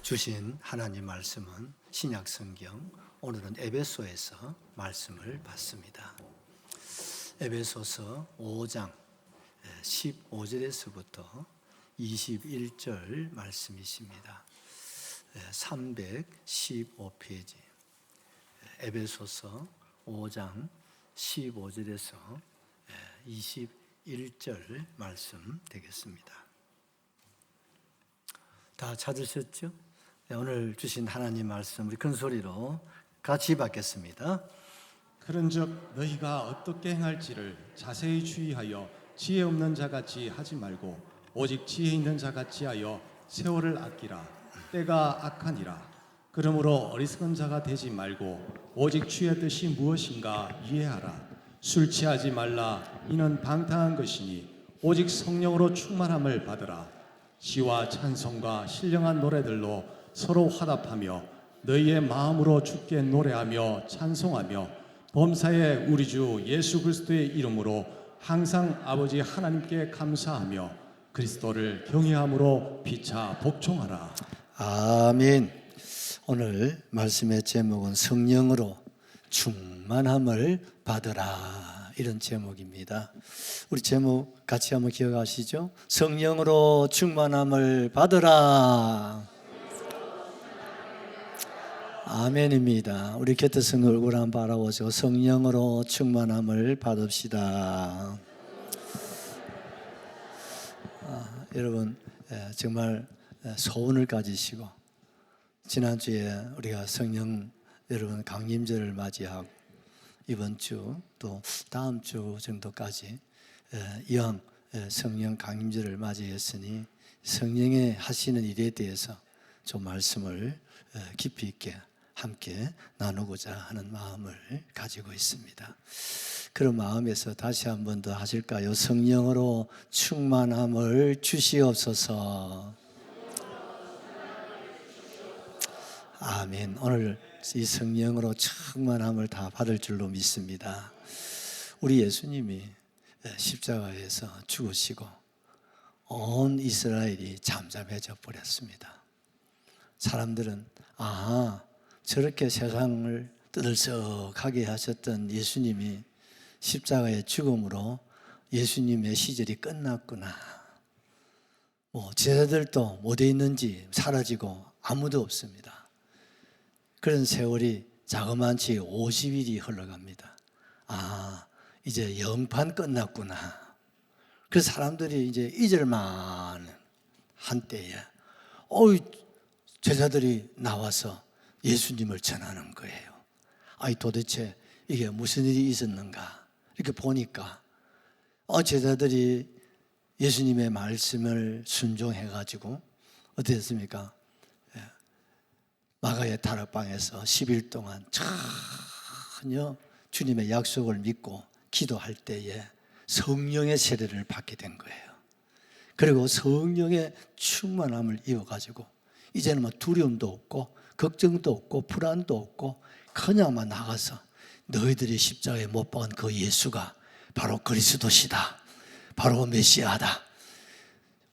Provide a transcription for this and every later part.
주신 하나님 말씀은 신약 성경, 오늘은 에베소에서 말씀을 받습니다. 에베소서 5장 15절에서부터 21절 말씀이십니다. 315페이지 에베소서 5장 15절에서 21절 말씀 되겠습니다. 다 찾으셨죠? 오늘 주신 하나님 말씀 우리 큰 소리로 같이 받겠습니다. 그런즉 너희가 어떻게 행할지를 자세히 주의하여 지혜 없는 자같이 하지 말고 오직 지혜 있는 자같이 하여 세월을 아끼라. 때가 악하니라. 그러므로 어리석은 자가 되지 말고 오직 주의 뜻이 무엇인가 이해하라. 술 취하지 말라. 이는 방탕한 것이니 오직 성령으로 충만함을 받으라. 시와 찬송과 신령한 노래들로 서로 화답하며 너희의 마음으로 주께 노래하며 찬송하며 범사에 우리 주 예수 그리스도의 이름으로 항상 아버지 하나님께 감사하며 그리스도를 경외함으로 피차 복종하라. 아멘. 오늘 말씀의 제목은 성령으로 충만함을 받으라, 이런 제목입니다. 우리 제목 같이 한번 기억하시죠? 성령으로 충만함을 받으라. 아멘입니다. 우리 곁에 선 얼굴 한번 바라보시고 성령으로 충만함을 받읍시다. 여러분 정말 소원을 가지시고 지난주에 우리가 성령 여러분 강림절을 맞이하고 이번 주 또 다음 주 정도까지 이왕 성령 강림절을 맞이했으니 성령의 하시는 일에 대해서 좀 말씀을 깊이 있게 함께 나누고자 하는 마음을 가지고 있습니다. 그런 마음에서 다시 한 번 더 하실까요? 성령으로 충만함을 주시옵소서. 아멘. 오늘 이 성령으로 충만함을 다 받을 줄로 믿습니다. 우리 예수님이 십자가에서 죽으시고 온 이스라엘이 잠잠해져 버렸습니다. 사람들은 저렇게 세상을 떠들썩하게 하셨던 예수님이 십자가의 죽음으로 예수님의 시절이 끝났구나. 제자들도 어디 있는지 사라지고 아무도 없습니다. 그런 세월이 자그만치 50일이 흘러갑니다. 이제 영판 끝났구나. 그래서 사람들이 이제 잊을만 한 때에 제자들이 나와서 예수님을 전하는 거예요. 도대체 이게 무슨 일이 있었는가? 이렇게 보니까 제자들이 예수님의 말씀을 순종해가지고 어떻게 됐습니까? 마가의 다락방에서 10일 동안 전혀 주님의 약속을 믿고 기도할 때에 성령의 세례를 받게 된 거예요. 그리고 성령의 충만함을 입어가지고 이제는 두려움도 없고 걱정도 없고 불안도 없고 그냥만 나가서 너희들이 십자가에 못 박은 그 예수가 바로 그리스도시다. 바로 메시아다.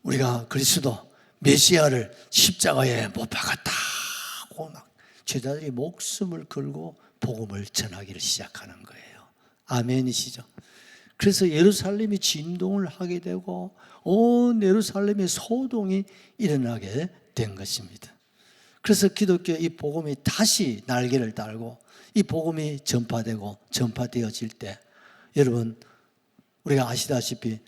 우리가 그리스도 메시아를 십자가에 못 박았다고 막 제자들이 목숨을 걸고 복음을 전하기를 시작하는 거예요. 아멘이시죠? 그래서 예루살렘이 진동을 하게 되고 온 예루살렘의 소동이 일어나게 된 것입니다. 그래서 기독교의 이 복음이 다시 날개를 달고 이 복음이 전파되어질 때 여러분 우리가 아시다시피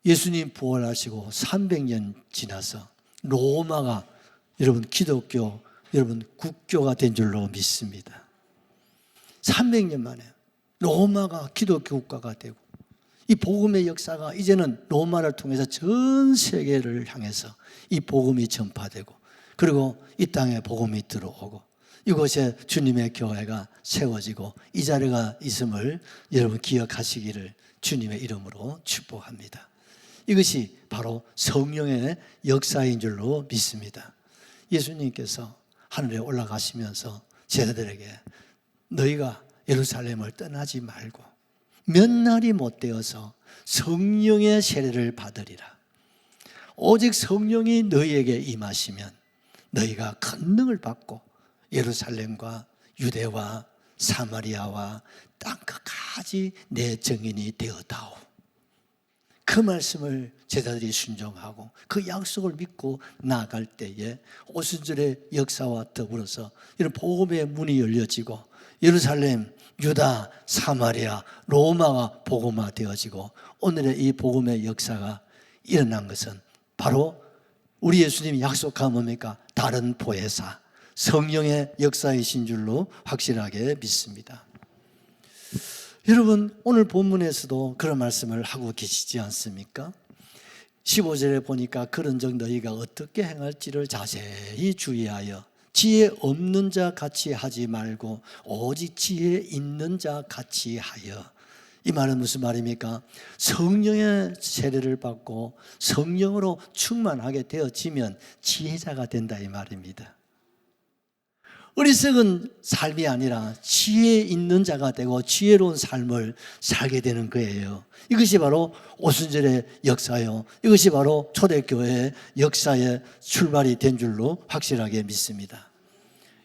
예수님 부활하시고 300년 지나서 로마가 여러분 기독교 여러분 국교가 된 줄로 믿습니다. 300년 만에 로마가 기독교 국가가 되고 이 복음의 역사가 이제는 로마를 통해서 전 세계를 향해서 이 복음이 전파되고 그리고 이 땅에 복음이 들어오고 이곳에 주님의 교회가 세워지고 이 자리가 있음을 여러분 기억하시기를 주님의 이름으로 축복합니다. 이것이 바로 성령의 역사인 줄로 믿습니다. 예수님께서 하늘에 올라가시면서 제자들에게 너희가 예루살렘을 떠나지 말고 몇 날이 못 되어서 성령의 세례를 받으리라. 오직 성령이 너희에게 임하시면 너희가 큰 능을 받고 예루살렘과 유대와 사마리아와 땅 끝까지 내 증인이 되었다오. 그 말씀을 제자들이 순종하고 그 약속을 믿고 나아갈 때에 오순절의 역사와 더불어서 이런 복음의 문이 열려지고 예루살렘, 유다, 사마리아, 로마가 복음화되어지고 오늘의 이 복음의 역사가 일어난 것은 바로 우리 예수님이 약속한 뭡니까? 다른 보혜사, 성령의 역사이신 줄로 확실하게 믿습니다. 여러분, 오늘 본문에서도 그런 말씀을 하고 계시지 않습니까? 15절에 보니까 그런즉 너희가 어떻게 행할지를 자세히 주의하여 지혜 없는 자 같이 하지 말고 오직 지혜 있는 자 같이 하여. 이 말은 무슨 말입니까? 성령의 세례를 받고 성령으로 충만하게 되어지면 지혜자가 된다 이 말입니다. 어리석은 삶이 아니라 지혜 있는 자가 되고 지혜로운 삶을 살게 되는 거예요. 이것이 바로 오순절의 역사요. 이것이 바로 초대교회의 역사의 출발이 된 줄로 확실하게 믿습니다.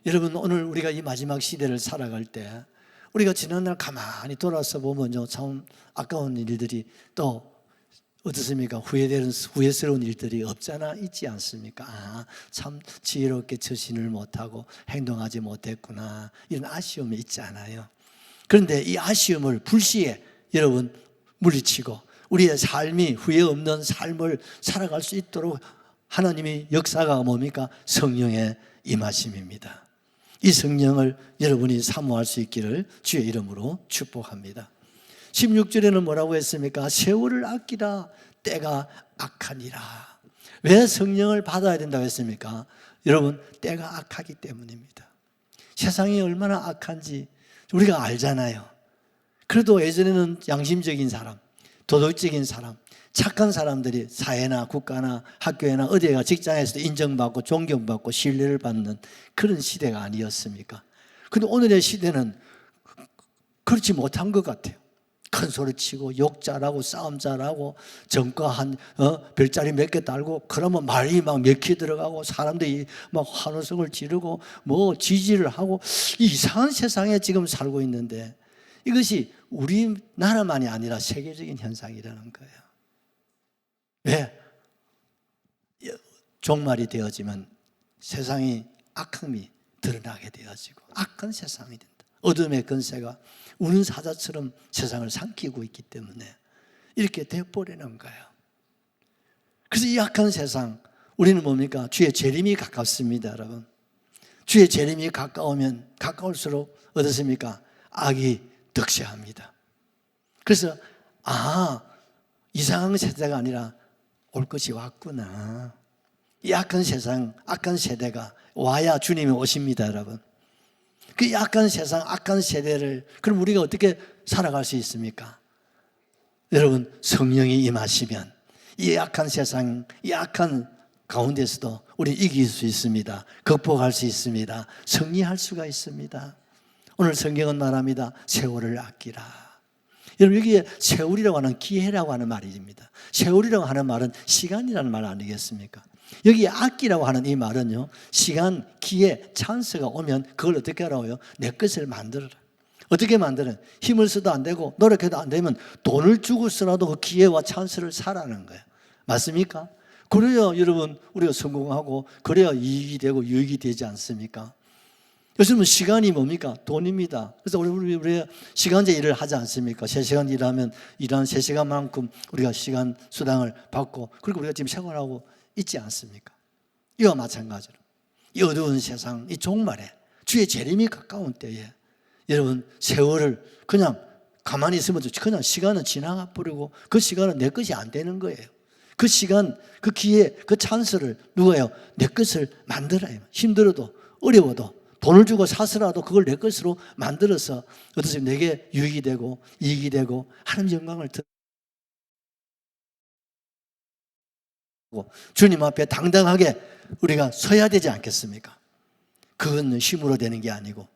여러분, 오늘 우리가 이 마지막 시대를 살아갈 때 우리가 지난날 가만히 돌아서 보면요, 참 아까운 일들이 또 어떻습니까? 후회스러운 일들이 없잖아 있지 않습니까? 아, 참 지혜롭게 처신을 못하고 행동하지 못했구나, 이런 아쉬움이 있잖아요. 그런데 이 아쉬움을 불시에 여러분 물리치고 우리의 삶이 후회 없는 삶을 살아갈 수 있도록 하나님의 역사가 뭡니까? 성령의 임하심입니다. 이 성령을 여러분이 사모할 수 있기를 주의 이름으로 축복합니다. 16절에는 뭐라고 했습니까? 세월을 아끼라, 때가 악하니라. 왜 성령을 받아야 된다고 했습니까? 여러분, 때가 악하기 때문입니다. 세상이 얼마나 악한지 우리가 알잖아요. 그래도 예전에는 양심적인 사람, 도덕적인 사람, 착한 사람들이 사회나 국가나 학교나 어디에가 직장에서도 인정받고 존경받고 신뢰를 받는 그런 시대가 아니었습니까? 그런데 오늘의 시대는 그렇지 못한 것 같아요. 큰 소리 치고 욕 잘하고 싸움 잘하고 정가 별자리 몇 개 달고 그러면 말이 막 몇 개 들어가고 사람들이 막 환호성을 지르고 뭐 지지를 하고 이상한 세상에 지금 살고 있는데 이것이 우리나라만이 아니라 세계적인 현상이라는 거예요. 왜? 종말이 되어지면 세상이 악함이 드러나게 되어지고 악한 세상이 된다. 어둠의 권세가 우는 사자처럼 세상을 삼키고 있기 때문에 이렇게 되어버리는 거예요. 그래서 이 악한 세상, 우리는 뭡니까? 주의 재림이 가깝습니다, 여러분. 주의 재림이 가까우면 가까울수록 어떻습니까? 악이 득세합니다. 그래서 이상한 세대가 아니라 올 것이 왔구나. 이 악한 세상, 악한 세대가 와야 주님이 오십니다, 여러분. 그 악한 세상, 악한 세대를 그럼 우리가 어떻게 살아갈 수 있습니까? 여러분, 성령이 임하시면 이 악한 세상, 이 악한 가운데서도 우리 이길 수 있습니다. 극복할 수 있습니다. 승리할 수가 있습니다. 오늘 성경은 말합니다. 세월을 아끼라. 여러분, 여기에 세월이라고 하는 기회라고 하는 말입니다. 세월이라고 하는 말은 시간이라는 말 아니겠습니까? 여기 아끼라고 하는 이 말은요, 시간, 기회, 찬스가 오면 그걸 어떻게 하라고요? 내 것을 만들어라. 어떻게 만드는? 힘을 써도 안 되고 노력해도 안 되면 돈을 주고서라도 그 기회와 찬스를 사라는 거예요. 맞습니까? 그래야 여러분 우리가 성공하고 그래야 이익이 되고 유익이 되지 않습니까? 요즘은 시간이 뭡니까? 돈입니다. 그래서 우리 시간제 일을 하지 않습니까? 3시간 일하면 일한 3시간만큼 우리가 시간 수당을 받고 그리고 우리가 지금 생활하고 있지 않습니까? 이와 마찬가지로 이 어두운 세상, 이 종말에 주의 재림이 가까운 때에 여러분 세월을 그냥 가만히 있으면 그냥 시간은 지나가 버리고 그 시간은 내 것이 안 되는 거예요. 그 시간, 그 기회, 그 찬스를 누가요? 내 것을 만들어요. 힘들어도 어려워도 돈을 주고 사서라도 그걸 내 것으로 만들어서 어떠세요? 내게 유익이 되고 이익이 되고 하나님 영광을 주님 앞에 당당하게 우리가 서야 되지 않겠습니까? 그건 힘으로 되는 게 아니고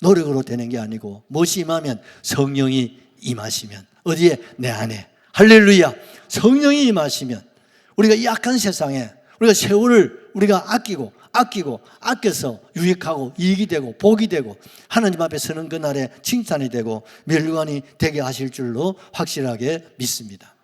노력으로 되는 게 아니고 무엇이 임하면 성령이 임하시면 어디에? 내 안에. 할렐루야. 성령이 임하시면 우리가 이 악한 세상에 우리가 세월을 우리가 아껴서 유익하고 이익이 되고 복이 되고 하나님 앞에 서는 그날에 칭찬이 되고 멸관이 되게 하실 줄로 확실하게 믿습니다.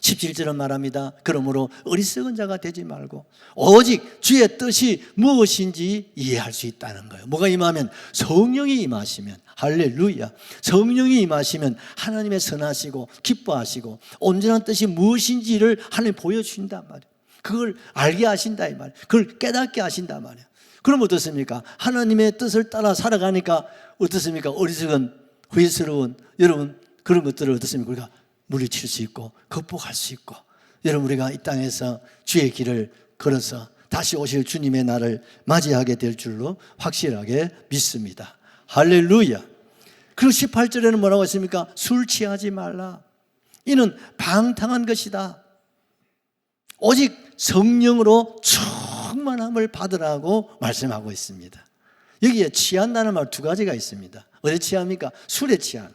17절은 말합니다. 그러므로 어리석은 자가 되지 말고 오직 주의 뜻이 무엇인지 이해할 수 있다는 거예요. 뭐가 임하면? 성령이 임하시면, 할렐루야, 성령이 임하시면 하나님의 선하시고 기뻐하시고 온전한 뜻이 무엇인지를 하나님 보여주신단 말이에요. 그걸 알게 하신다 이 말이에요. 그걸 깨닫게 하신다 말이에요. 그럼 어떻습니까? 하나님의 뜻을 따라 살아가니까 어떻습니까? 어리석은, 후회스러운 여러분 그런 것들을 어떻습니까? 우리가 물리칠 수 있고 극복할 수 있고, 여러분 우리가 이 땅에서 주의 길을 걸어서 다시 오실 주님의 날을 맞이하게 될 줄로 확실하게 믿습니다. 할렐루야. 그리고 18절에는 뭐라고 했습니까? 술 취하지 말라. 이는 방탕한 것이다. 오직 성령으로 충만함을 받으라고 말씀하고 있습니다. 여기에 취한다는 말 두 가지가 있습니다. 어디에 취합니까? 술에 취한.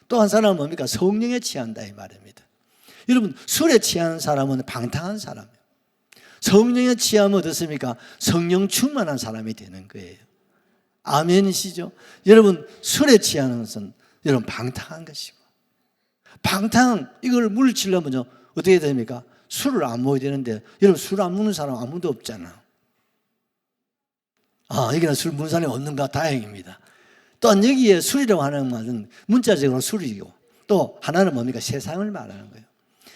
또 한 사람은 뭡니까? 성령에 취한다 이 말입니다. 여러분 술에 취한 사람은 방탕한 사람이에요. 성령에 취하면 어떻습니까? 성령 충만한 사람이 되는 거예요. 아멘이시죠? 여러분 술에 취하는 것은 여러분 방탕한 것이고, 방탕 이걸 물리치려면요 어떻게 됩니까? 술을 안 먹어야 되는데 여러분 술 안 먹는 사람 아무도 없잖아. 여기는 술 먹는 사람이 없는가? 다행입니다. 또한 여기에 술이라고 하는 말은 문자적으로 술이고 또 하나는 뭡니까? 세상을 말하는 거예요.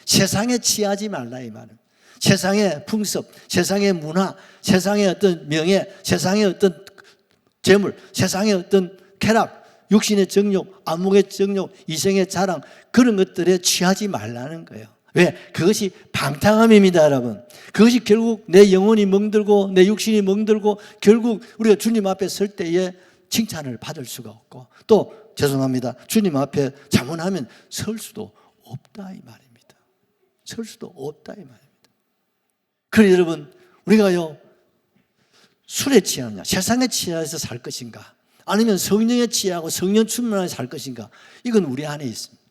세상에 취하지 말라 이 말은. 세상의 풍습, 세상의 문화, 세상의 어떤 명예, 세상의 어떤 재물, 세상의 어떤 쾌락, 육신의 정욕, 안목의 정욕, 이생의 자랑, 그런 것들에 취하지 말라는 거예요. 왜? 그것이 방탕함입니다, 여러분. 그것이 결국 내 영혼이 멍들고 내 육신이 멍들고 결국 우리가 주님 앞에 설 때에 칭찬을 받을 수가 없고, 또 죄송합니다, 주님 앞에 자문하면 설 수도 없다 이 말입니다. 설 수도 없다 이 말입니다. 그래 여러분 우리가요 술에 취하느냐 세상에 취해서 살 것인가, 아니면 성령에 취하고 성령 충만하게 살 것인가, 이건 우리 안에 있습니다.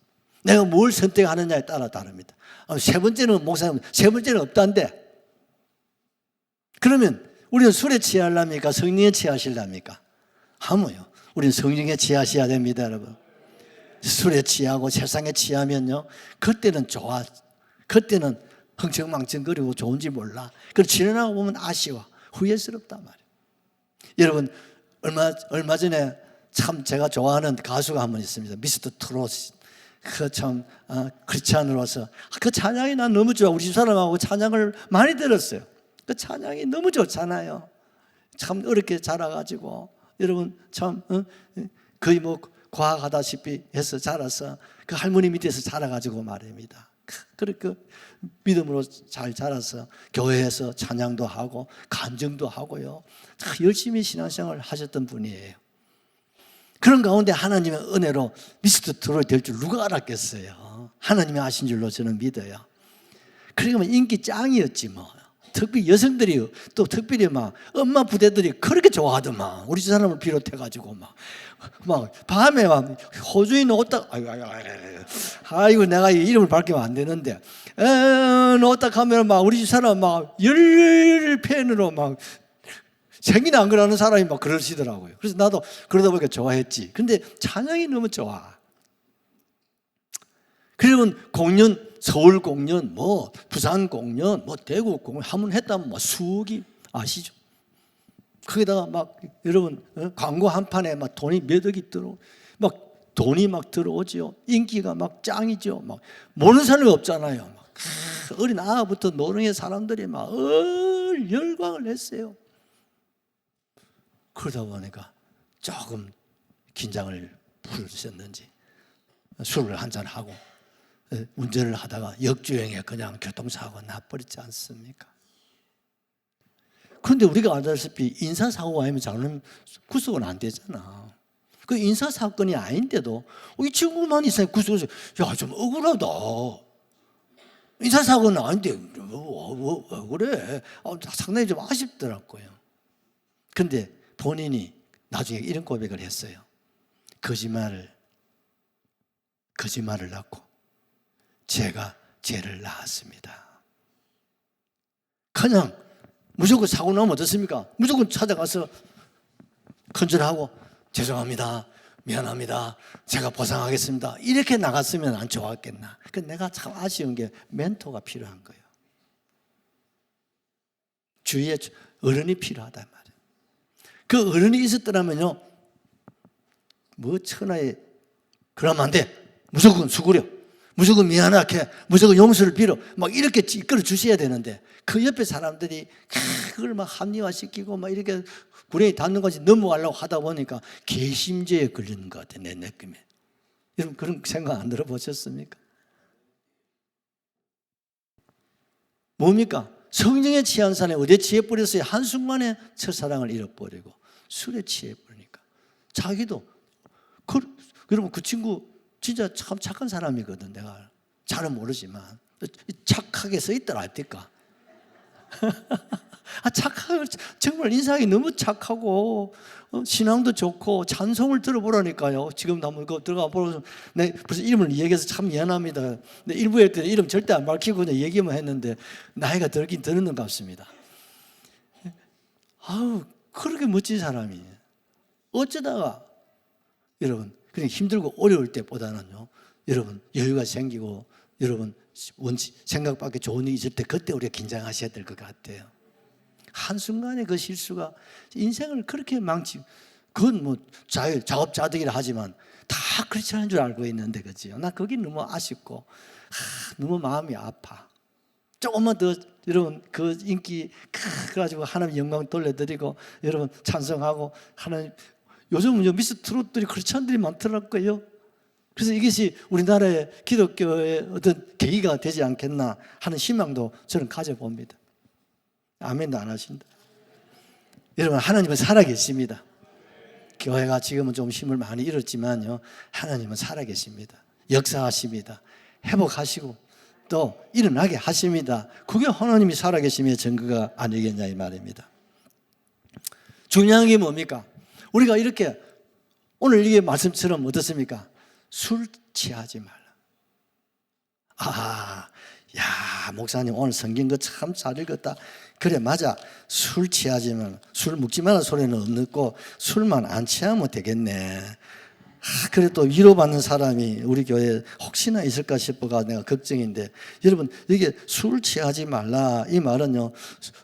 내가 뭘 선택하느냐에 따라 다릅니다. 세 번째는 목사님 세 번째는 없다는데, 그러면 우리는 술에 취하려니까 성령에 취하실랍니까? 하모요. 우리는 성령에 취하셔야 됩니다, 여러분. 술에 취하고 세상에 취하면요, 그때는 좋아, 그때는 흥청망청거리고 좋은지 몰라. 그걸 지나고 보면 아쉬워, 후회스럽단 말이에요. 여러분 얼마 전에 참 제가 좋아하는 가수가 한 분 있습니다. 미스터 트롯. 그 참 크리스찬으로서 그 찬양이 난 너무 좋아. 우리 집사람하고 찬양을 많이 들었어요. 그 찬양이 너무 좋잖아요. 참 어렵게 자라가지고 여러분 참 거의 뭐 과학하다시피 해서 자라서 그 할머니 밑에서 자라가지고 말입니다. 그렇게 믿음으로 잘 자라서 교회에서 찬양도 하고 간증도 하고요, 열심히 신앙생활을 하셨던 분이에요. 그런 가운데 하나님의 은혜로 미스터 트롯이 될 줄 누가 알았겠어요. 하나님이 하신 줄로 저는 믿어요. 그러니까 인기 짱이었지 뭐. 특히 여성들이 또 특별히 막 엄마 부대들이 그렇게 좋아하더만, 우리 집 사람을 비롯해가지고 막 밤에 막 호주인 옷딱 아이고 내가 이름을 밝히면 안 되는데 옷딱 하면 막 우리 집 사람 막 열 팬으로 막 생긴 안 그러는 사람이 막 그러시더라고요. 그래서 나도 그러다 보니까 좋아했지. 근데 찬양이 너무 좋아. 그러면 공연, 서울 공연, 뭐 부산 공연, 뭐 대구 공연 하면 했다면 뭐 수억이 아시죠? 거기다가 막 여러분 광고 한 판에 막 돈이 몇 억이 막 돈이 막 들어오죠. 인기가 막 짱이죠. 막 모르는 사람이 없잖아요. 막 어린 아부터 노령의 사람들이 막 열광을 했어요. 그러다 보니까 조금 긴장을 풀으셨는지 술을 한잔 하고 운전을 하다가 역주행에 그냥 교통사고가 나버리지 않습니까? 그런데 우리가 알다시피 인사사고가 아니면 자는 구속은 안 되잖아. 그 인사사건이 아닌데도 이 친구만 있으면 구속해서 야, 좀 억울하다. 인사사고는 아닌데 왜 그래? 상당히 좀 아쉽더라고요. 근데 본인이 나중에 이런 고백을 했어요. 거짓말을 낳고 제가 죄를 낳았습니다. 그냥 무조건 사고 나면 어떻습니까? 무조건 찾아가서 큰절하고 죄송합니다, 미안합니다, 제가 보상하겠습니다 이렇게 나갔으면 안 좋았겠나. 내가 참 아쉬운 게 멘토가 필요한 거예요. 주위에 어른이 필요하단 말이에요. 그 어른이 있었더라면요, 뭐 천하에 그러면 안 돼, 무조건 수그려, 무조건 미안하게, 무조건 용서를 빌어, 막 이렇게 이끌어 주셔야 되는데, 그 옆에 사람들이 그걸 막 합리화시키고 막 이렇게 구렁이 닿는 것이 넘어가려고 하다 보니까 개심죄에 걸리는 것 같아요, 내 느낌에. 여러분 그런 생각 안 들어보셨습니까? 뭡니까? 성령에 취한 사람이 어디에 취해 버렸어요? 한순간에 첫사랑을 잃어버리고 술에 취해 버리니까. 자기도 여러분 그 친구 진짜 참 착한 사람이거든. 내가 잘은 모르지만 착하게 써 있더라 할까? 착하고 정말 인상이 너무 착하고 신앙도 좋고 찬송을 들어보라니까요. 지금 한번 그거 들어가 보러 내 벌써 이름을 얘기해서 참 미안합니다. 내 일부에 때 이름 절대 안 밝히고 그냥 얘기만 했는데 나이가 들긴 들었는 것 같습니다. 아우 그렇게 멋진 사람이 어쩌다가 여러분 그냥 힘들고 어려울 때보다는요, 여러분 여유가 생기고 여러분 생각밖에 좋은 일이 있을 때 그때 우리가 긴장하셔야 될 것 같아요. 한순간에 그 실수가 인생을 그렇게 그건 뭐 자업자득이라 하지만 다 그렇지 않은 줄 알고 있는데, 그지요? 나 거기 너무 아쉽고 너무 마음이 아파. 조금만 더 여러분 그 인기 가지고 하나님 영광 돌려드리고 여러분 찬송하고 하나님. 요즘은 미스터 트롯들이 크리스찬들이 많더라고요. 그래서 이것이 우리나라의 기독교의 어떤 계기가 되지 않겠나 하는 희망도 저는 가져봅니다. 아멘도 안 하신다. 여러분 하나님은 살아계십니다. 교회가 지금은 좀 힘을 많이 잃었지만요, 하나님은 살아계십니다. 역사하십니다. 회복하시고 또 일어나게 하십니다. 그게 하나님이 살아계심의 증거가 아니겠냐 이 말입니다. 중요한 게 뭡니까? 우리가 이렇게 오늘 이게 말씀처럼 어떻습니까? 술 취하지 말라. 야 목사님 오늘 성경 거 참 잘 읽었다. 그래 맞아. 술 취하지 말라. 술 먹지 말라 소리는 없고 술만 안 취하면 되겠네. 그래 또 위로받는 사람이 우리 교회에 혹시나 있을까 싶어가 내가 걱정인데, 여러분 이게 술 취하지 말라 이 말은요,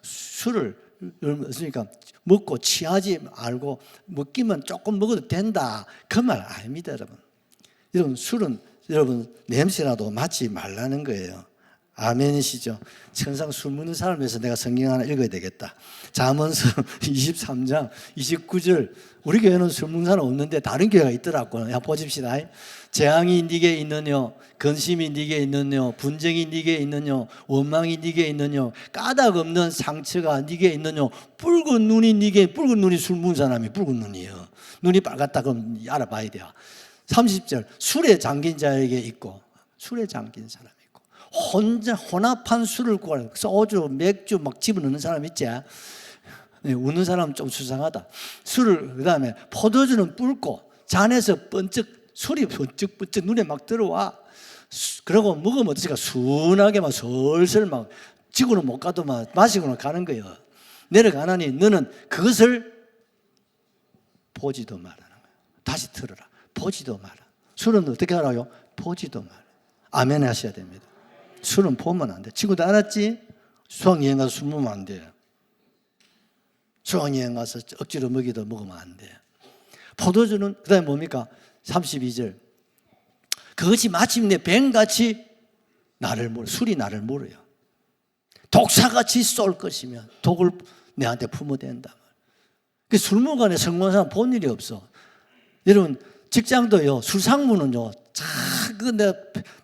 술을 그러니까 먹고 취하지 말고 먹기만 조금 먹어도 된다 그 말 아닙니다. 여러분 술은 여러분 냄새라도 맡지 말라는 거예요. 아멘이시죠? 천상 술 먹는 사람에서 내가 성경 하나 읽어야 되겠다. 잠언서 23장 29절. 우리 교회는 술 먹는 사람 없는데 다른 교회가 있더라고요. 야 보십시다. 재앙이 네게 있느뇨, 근심이 네게 있느뇨, 분쟁이 네게 있느뇨, 원망이 네게 있느뇨, 까닭 없는 상처가 네게 있느뇨, 붉은 눈이 술 먹는 사람이 붉은 눈이에요. 눈이 빨갛다 그럼 알아봐야 돼요. 30절. 술에 잠긴 자에게 있고, 술에 잠긴 사람 있고, 혼자 혼합한 술을 구하는, 소주, 맥주 막 집어넣는 사람 있지? 웃는 사람은 좀 수상하다. 술을 그다음에 포도주는 붉고 잔에서 번쩍 술이 번쩍번쩍 눈에 막 들어와. 그러고 먹으면 어떻습니까? 순하게 막 슬슬 막 지고는 못 가도 막 마시고는 가는 거예요. 내려가나니 너는 그것을 보지도 말라는 거예요. 다시 들어라. 보지도 마라. 술은 어떻게 하라요? 보지도 마라. 아멘 하셔야 됩니다. 술은 보면 안 돼. 친구도 알았지? 수학여행 가서 술 먹으면 안 돼요. 수학여행 가서 억지로 먹으면 안 돼요. 포도주는 그 다음에 뭡니까? 32절. 그것이 마침내 뱀같이 술이 나를 물어요. 독사같이 쏠 것이면 독을 내한테 품어댄다. 술 먹은 안에 성공한 사람 본 일이 없어. 여러분 직장도요, 술상무는요, 내가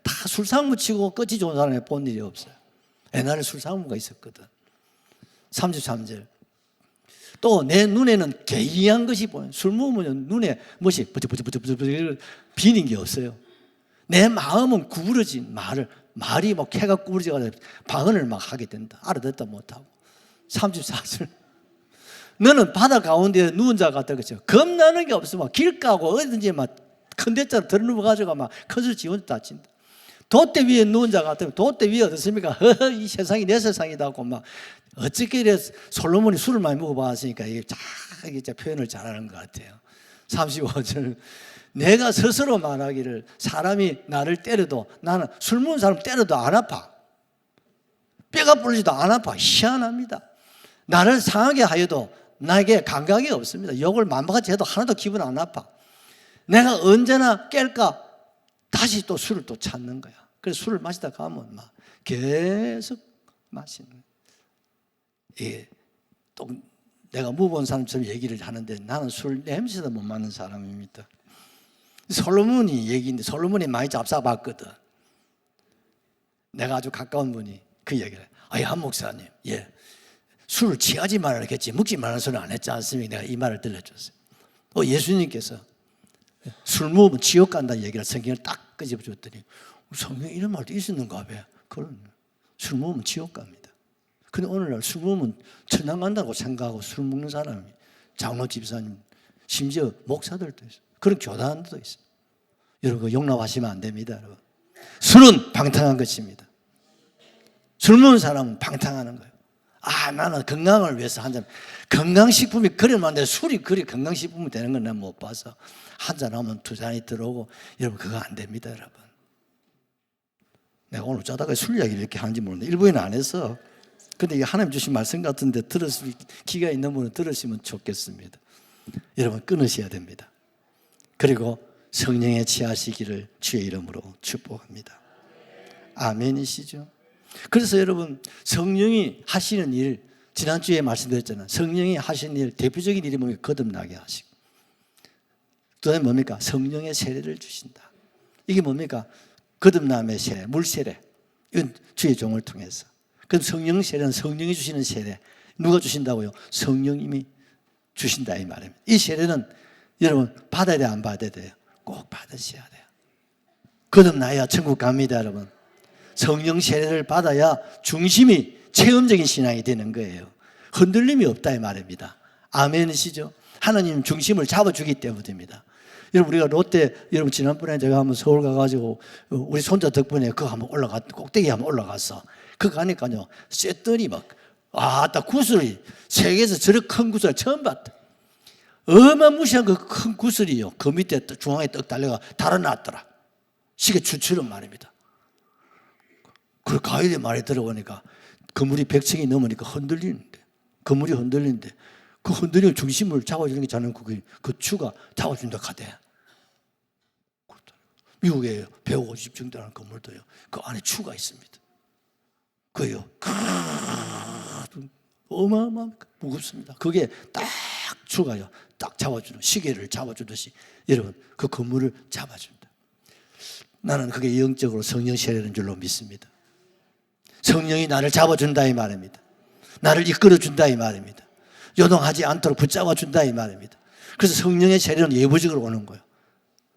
다 술상무 치고 끝이 좋은 사람이 본 일이 없어요. 옛날에 술상무가 있었거든. 33절. 또 내 눈에는 개이한 것이 보여요. 술 먹으면 눈에 무엇이 버쩍버쩍 비는 게 없어요. 내 마음은 구부러진 말이 막 캐가 구부러져가지고 방언을 막 하게 된다. 알아듣다 못하고. 34절. 너는 바다 가운데 누운 자 같다 그죠? 겁나는 게 없어. 막 길 까고 어디든지 막 큰 대자로 들어누워가지고 막 큰술 지원도 다친다. 돛대 위에 누운 자 같으면 돛대 위에 어떻습니까? 이 세상이 내 세상이다 하고 막 어떻게 이래 솔로몬이 술을 많이 먹어봤으니까 이게 이제 표현을 잘하는 것 같아요. 35절 내가 스스로 말하기를 사람이 나를 때려도 나는 술 먹은 사람 때려도 안 아파. 뼈가 부러지도 안 아파. 희한합니다. 나를 상하게 하여도 나에게 감각이 없습니다. 욕을 만박같이 해도 하나도 기분 안 아파. 내가 언제나 깰까 다시 또 술을 또 찾는 거야. 그래서 술을 마시다 가면 막 계속 마시는 거야. 예, 또 내가 무본 사람처럼 얘기를 하는데 나는 술 냄새도 못 맡는 사람입니다. 솔로몬이 얘기인데 솔로몬이 많이 잡사봤거든. 내가 아주 가까운 분이 그 얘기를 해요. 한 목사님, 예, 술을 취하지 말아라 했지 먹지 말라는 소리 안 했지 않습니까? 내가 이 말을 들려줬어요. 예수님께서 술 먹으면 지옥 간다는 얘기를 성경을 딱 끄집어줬더니 성경에 이런 말도 있었는가 봐. 그럼 술 먹으면 지옥 갑니다. 근데 오늘날 술 먹으면 천당 간다고 생각하고 술 먹는 사람이 장로 집사님, 심지어 목사들도 있어요. 그런 교단도 있어요. 여러분 용납하시면 안 됩니다. 여러분. 술은 방탕한 것입니다. 술 먹는 사람은 방탕하는 거예요. 나는 건강을 위해서 한 잔. 건강식품이 그래 만데 술이 그리 건강식품이 되는 건 내가 못 봐서 한 잔 하면 두 잔이 들어오고 여러분 그거 안 됩니다. 여러분. 내가 오늘 짜다가 술 이야기를 이렇게 하는지 모르는데 일부에는 안 했어. 근데 이게 하나님 주신 말씀 같은데 들었을 기가 있는 분은 들으시면 좋겠습니다. 여러분 끊으셔야 됩니다. 그리고 성령에 취하시기를 주의 이름으로 축복합니다. 아멘이시죠? 그래서 여러분 성령이 하시는 일, 지난주에 말씀드렸잖아요. 성령이 하시는 일, 대표적인 일이 뭡니까? 거듭나게 하시고 또 다음에 뭡니까? 성령의 세례를 주신다. 이게 뭡니까? 거듭남의 세례, 물세례. 이건 주의 종을 통해서. 그럼 성령 세례는 성령이 주시는 세례. 누가 주신다고요? 성령님이 주신다 이 말입니다. 이 세례는 여러분 받아야 돼요? 안 받아야 돼요? 꼭 받으셔야 돼요. 거듭나야 천국 갑니다 여러분. 성령 세례를 받아야 중심이 체험적인 신앙이 되는 거예요. 흔들림이 없다 이 말입니다. 아멘이시죠? 하나님 중심을 잡아주기 때문입니다. 여러분 우리가 롯데 여러분 지난번에 제가 한번 서울 가가지고 우리 손자 덕분에 그거 한번 꼭대기 한번 올라갔어. 그거 가니까요 쇳더니 막 딱 구슬이 세계에서 저렇게 큰 구슬을 처음 봤다. 어마무시한 그 큰 구슬이요 그 밑에 중앙에 떡 달려가 달아났더라. 시계 추처럼 말입니다. 그 가이드 말이 들어보니까 그물이 100층이 넘으니까 흔들리는데 그물이 흔들리는데 그 흔들리는 중심을 잡아주는 게 저는 그 추가 잡아준다 카대. 미국에 150층 되는 건물도요 그 안에 추가 있습니다. 그요 어마어마한 무겁습니다. 그게 딱 추가요 딱 잡아주는 시계를 잡아주듯이 여러분 그 건물을 잡아준다. 나는 그게 영적으로 성령 세례는 줄로 믿습니다. 성령이 나를 잡아준다 이 말입니다. 나를 이끌어준다 이 말입니다. 요동하지 않도록 붙잡아준다 이 말입니다. 그래서 성령의 세례는 예부적으로 오는 거예요.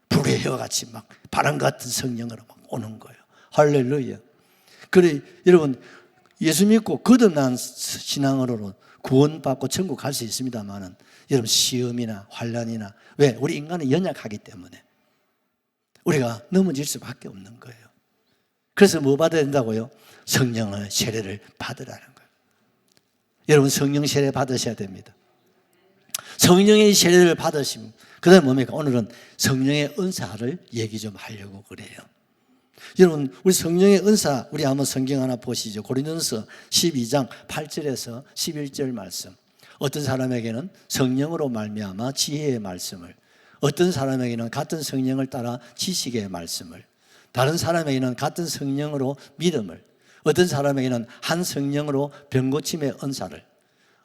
불의 해와 같이 막 바람 같은 성령으로 막 오는 거예요. 할렐루야. 그래 여러분 예수 믿고 거듭난 신앙으로는 구원받고 천국 갈 수 있습니다만은 여러분 시험이나 환난이나 왜 우리 인간은 연약하기 때문에 우리가 넘어질 수밖에 없는 거예요. 그래서 뭐 받아야 된다고요? 성령의 세례를 받으라는 거예요. 여러분 성령 세례 받으셔야 됩니다. 성령의 세례를 받으시면 그 다음에 뭡니까? 오늘은 성령의 은사를 얘기 좀 하려고 그래요. 여러분 우리 성령의 은사 우리 한번 성경 하나 보시죠. 고린도전서 12장 8절에서 11절 말씀. 어떤 사람에게는 성령으로 말미암아 지혜의 말씀을, 어떤 사람에게는 같은 성령을 따라 지식의 말씀을, 다른 사람에게는 같은 성령으로 믿음을, 어떤 사람에게는 한 성령으로 병고침의 은사를,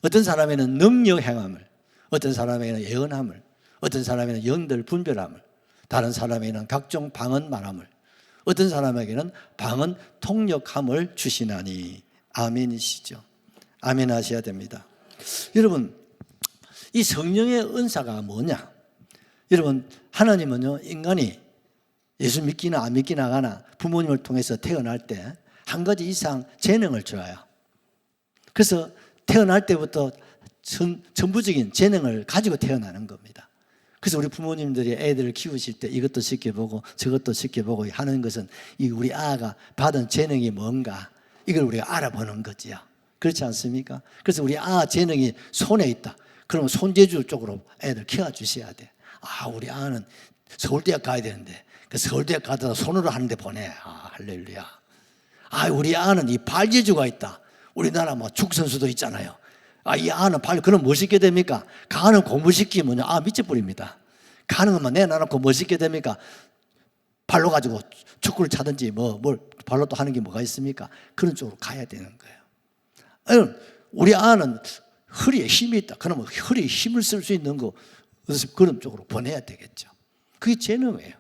어떤 사람에게는 능력 행함을, 어떤 사람에게는 예언함을, 어떤 사람에게는 영들 분별함을, 다른 사람에게는 각종 방언 말함을, 어떤 사람에게는 방언 통역함을 주시나니. 아멘이시죠? 아멘 하셔야 됩니다. 여러분 이 성령의 은사가 뭐냐? 여러분 하나님은요 인간이 예수 믿기나 안 믿기나 가나 부모님을 통해서 태어날 때 한 가지 이상 재능을 줘요. 그래서 태어날 때부터 전부적인 재능을 가지고 태어나는 겁니다. 그래서 우리 부모님들이 애들을 키우실 때 이것도 지켜보고 저것도 지켜보고 하는 것은 이 우리 아가 받은 재능이 뭔가 이걸 우리가 알아보는 거지요. 그렇지 않습니까? 그래서 우리 아 재능이 손에 있다. 그러면 손재주 쪽으로 애들 키워주셔야 돼. 아, 우리 아는 서울대학 가야 되는데 그 서울대학 가다가 손으로 하는데 보내. 아, 할렐루야. 아, 우리 아는 이 발재주가 있다. 우리나라 뭐 축선수도 있잖아요. 아, 이 아는 그럼 뭐 시게 됩니까? 가는 공부시키면 미쳐버립니다. 가는 것만 내놔놓고 뭐 시게 됩니까? 발로 가지고 축구를 차든지 뭘 발로 또 하는 게 뭐가 있습니까? 그런 쪽으로 가야 되는 거예요. 우리 아는 허리에 힘이 있다. 그러면 허리에 힘을 쓸 수 있는 거 그런 쪽으로 보내야 되겠죠. 그게 재능이에요.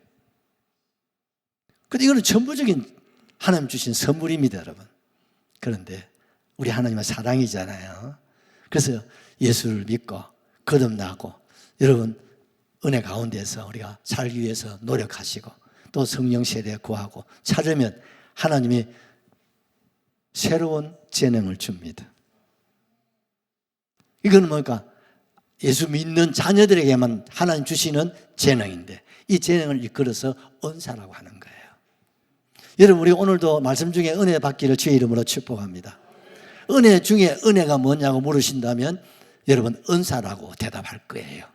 근데 이거는 전부적인 하나님 주신 선물입니다, 여러분. 그런데 우리 하나님은 사랑이잖아요. 그래서 예수를 믿고 거듭나고 여러분 은혜 가운데서 우리가 살기 위해서 노력하시고 또 성령 세례 구하고 찾으면 하나님이 새로운 재능을 줍니다. 이건 뭘까? 예수 믿는 자녀들에게만 하나님 주시는 재능인데 이 재능을 이끌어서 은사라고 하는 거예요. 여러분 우리 오늘도 말씀 중에 은혜 받기를 주의 이름으로 축복합니다. 은혜 중에 은혜가 뭐냐고 물으신다면 여러분 은사라고 대답할 거예요.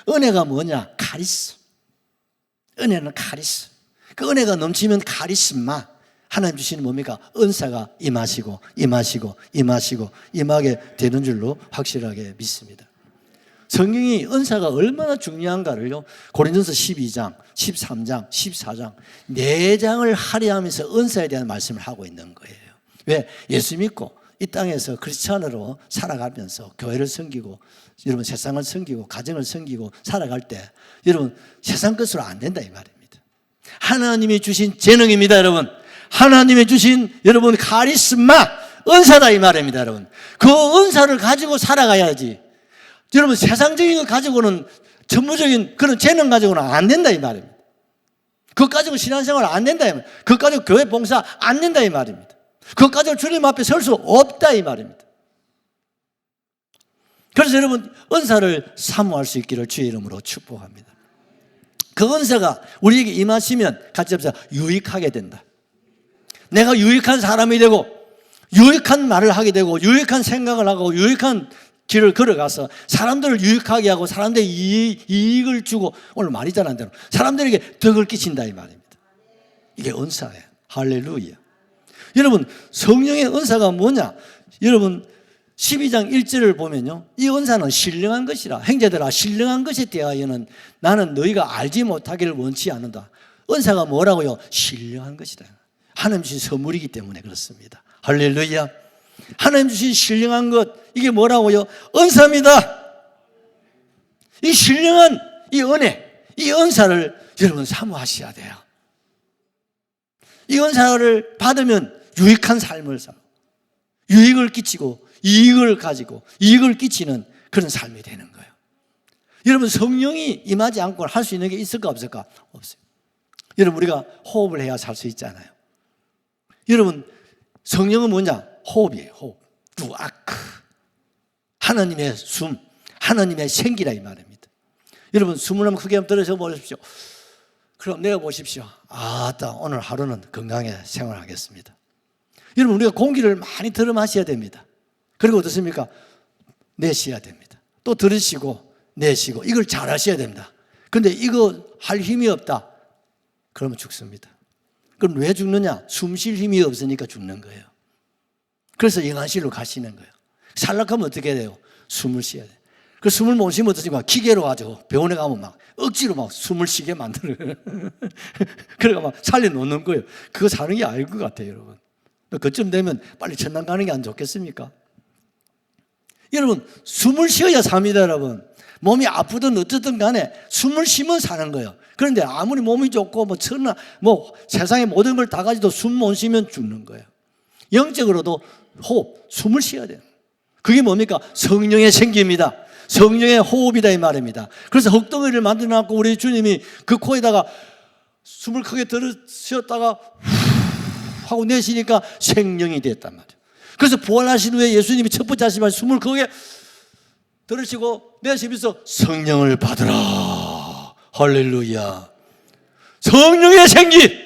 은혜가 뭐냐? 카리스. 은혜는 카리스. 그 은혜가 넘치면 카리스마. 하나님 주시는 뭡니까? 은사가 임하시고 임하게 되는 줄로 확실하게 믿습니다. 성경이 은사가 얼마나 중요한가를요 고린도서 12장, 13장, 14장 4장을 할애하면서 은사에 대한 말씀을 하고 있는 거예요. 왜? 예수 믿고 이 땅에서 크리스찬으로 살아가면서 교회를 섬기고 여러분 세상을 섬기고 가정을 섬기고 살아갈 때 여러분 세상 것으로 안 된다 이 말입니다. 하나님이 주신 재능입니다, 여러분. 하나님이 주신 여러분 카리스마 은사다 이 말입니다, 여러분. 그 은사를 가지고 살아가야지. 여러분 세상적인 거 가지고는 전무적인 그런 재능 가지고는 안 된다 이 말입니다. 그것 가지고 신앙생활 안 된다 이 말입니다. 그것 가지고 교회 봉사 안 된다 이 말입니다. 그것 가지고 주님 앞에 설 수 없다 이 말입니다. 그래서 여러분 은사를 사모할 수 있기를 주의 이름으로 축복합니다. 그 은사가 우리에게 임하시면 같이 합시다. 유익하게 된다. 내가 유익한 사람이 되고 유익한 말을 하게 되고 유익한 생각을 하고 유익한 길을 걸어가서 사람들을 유익하게 하고 사람들에게 이익을 주고 오늘 말이 잘 안 되는 사람들에게 덕을 끼친다 이 말입니다. 이게 은사예요. 할렐루야. 여러분 성령의 은사가 뭐냐? 여러분 12장 1절을 보면요 이 은사는 신령한 것이라 형제들아 신령한 것에 대하여는 나는 너희가 알지 못하기를 원치 않는다. 은사가 뭐라고요? 신령한 것이다. 하나님 주신 선물이기 때문에 그렇습니다. 할렐루야. 하나님 주신 신령한 것 이게 뭐라고요? 은사입니다. 이 신령한 이 은혜 이 은사를 여러분 사모하셔야 돼요. 이 은사를 받으면 유익한 삶을 살고 유익을 끼치고 이익을 가지고 이익을 끼치는 그런 삶이 되는 거예요. 여러분 성령이 임하지 않고 할 수 있는 게 있을까 없을까? 없어요. 여러분 우리가 호흡을 해야 살 수 있잖아요. 여러분 성령은 뭐냐? 호흡이에요. 호흡. 루아크. 하나님의 숨, 하나님의 생기라 이 말입니다. 여러분 숨을 한번 크게 한번 들어서 보십시오. 그럼 내어 보십시오. 아따 오늘 하루는 건강하게 생활하겠습니다. 여러분 우리가 공기를 많이 들어 마셔야 됩니다. 그리고 어떻습니까? 내쉬어야 됩니다. 또 들으시고 내쉬고 이걸 잘 하셔야 됩니다. 그런데 이거 할 힘이 없다. 그러면 죽습니다. 그럼 왜 죽느냐? 숨 쉴 힘이 없으니까 죽는 거예요. 그래서 영안실로 가시는 거예요. 살락하면 어떻게 돼요? 숨을 쉬어야 돼요. 그 숨을 못 쉬면 어떻습니까? 기계로 가지고 병원에 가면 막 억지로 막 숨을 쉬게 만들어요. 그래가 막 살려놓는 거예요. 그거 사는 게 아닐 것 같아요, 여러분. 그쯤 되면 빨리 천당 가는 게 안 좋겠습니까? 여러분, 숨을 쉬어야 삽니다, 여러분. 몸이 아프든 어떻든 간에 숨을 쉬면 사는 거예요. 그런데 아무리 몸이 좋고 세상의 모든 걸 다 가지도 숨 못 쉬면 죽는 거예요. 영적으로도 호흡, 숨을 쉬어야 돼요. 그게 뭡니까? 성령의 생기입니다. 성령의 호흡이다 이 말입니다. 그래서 흙덩어리를 만들어놨고 우리 주님이 그 코에다가 숨을 크게 들이쉬었다가 하고 내쉬니까 생명이 됐단 말이에요. 그래서 부활하신 후에 예수님이 첫 번째 하신 말 숨을 크게 들으시고 내쉬면서 성령을 받으라 할렐루야. 성령의 생기,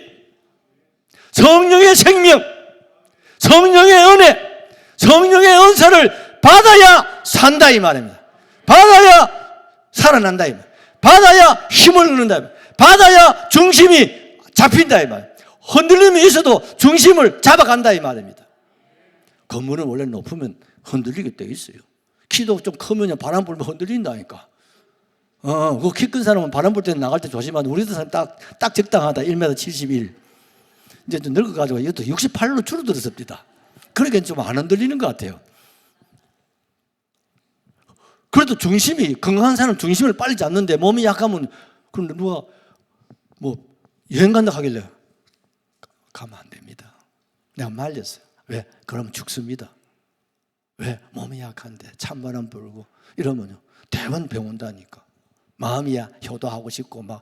성령의 생명, 성령의 은혜, 성령의 은사를 받아야 산다 이 말입니다. 받아야 살아난다 이 말. 받아야 힘을 얻는다 이 말. 받아야 중심이 잡힌다 이 말. 흔들림이 있어도 중심을 잡아간다 이 말입니다. 건물은 원래 높으면 흔들리게 돼 있어요. 키도 좀 크면 바람 불면 흔들린다니까. 그 키 큰 사람은 바람 불 때 나갈 때 조심하는데 우리도 사람 딱 적당하다. 1m 71. 이제 좀 늙어가지고 이것도 68로 줄어들었습니다. 그러니까 좀 안 흔들리는 것 같아요. 그래도 중심이, 건강한 사람은 중심을 빨리 잡는데 몸이 약하면, 그럼 누가 뭐 여행 간다 하길래 가면 안 됩니다. 내가 말렸어요. 왜? 그러면 죽습니다. 왜? 몸이 약한데 찬바람 불고 이러면요 대번 병 온다니까. 마음이야 효도하고 싶고 막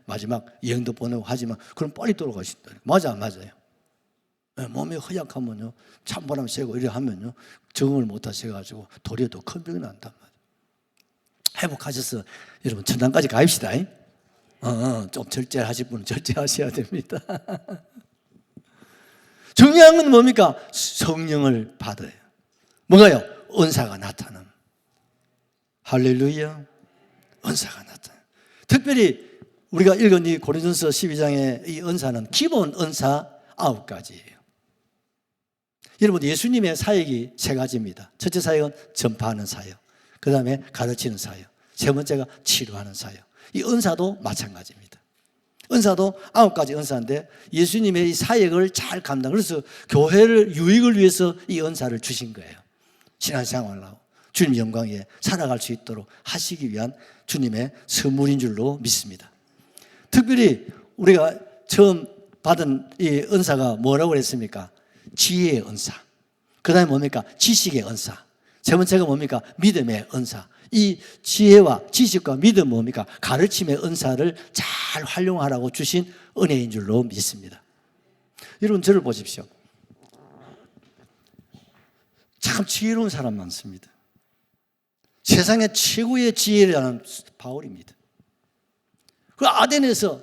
마지막 여행도 보내고 하지만 그럼 빨리 돌아가신다. 맞아 안 맞아요? 몸이 허약하면요 찬바람 쐬고 이래 하면요 적응을 못 하셔가지고 도리어 더 큰 병이 난단 말이에요. 회복하셔서 여러분 천당까지 가입시다. 좀 절제하실 분은 절제하셔야 됩니다. 중요한 건 뭡니까? 성령을 받아요. 뭐가요? 은사가 나타남. 할렐루야. 은사가 나타나. 특별히 우리가 읽은 이 고린도전서 12장의 이 은사는 기본 은사 9가지예요. 여러분 예수님의 사역이 3가지입니다. 첫째 사역은 전파하는 사역, 그 다음에 가르치는 사역, 세 번째가 치료하는 사역. 이 은사도 마찬가지입니다. 은사도 9가지 은사인데 예수님의 이 사역을 잘 감당. 그래서 교회를 유익을 위해서 이 은사를 주신 거예요. 신앙생활을 하고 주님 영광에 살아갈 수 있도록 하시기 위한 주님의 선물인 줄로 믿습니다. 특별히 우리가 처음 받은 이 은사가 뭐라고 그랬습니까? 지혜의 은사. 그 다음에 뭡니까? 지식의 은사. 세 번째가 뭡니까? 믿음의 은사. 이 지혜와 지식과 믿음 뭡니까? 가르침의 은사를 잘 활용하라고 주신 은혜인 줄로 믿습니다. 여러분 저를 보십시오. 참 지혜로운 사람 많습니다. 세상의 최고의 지혜를 아는 바울입니다. 그 아덴에서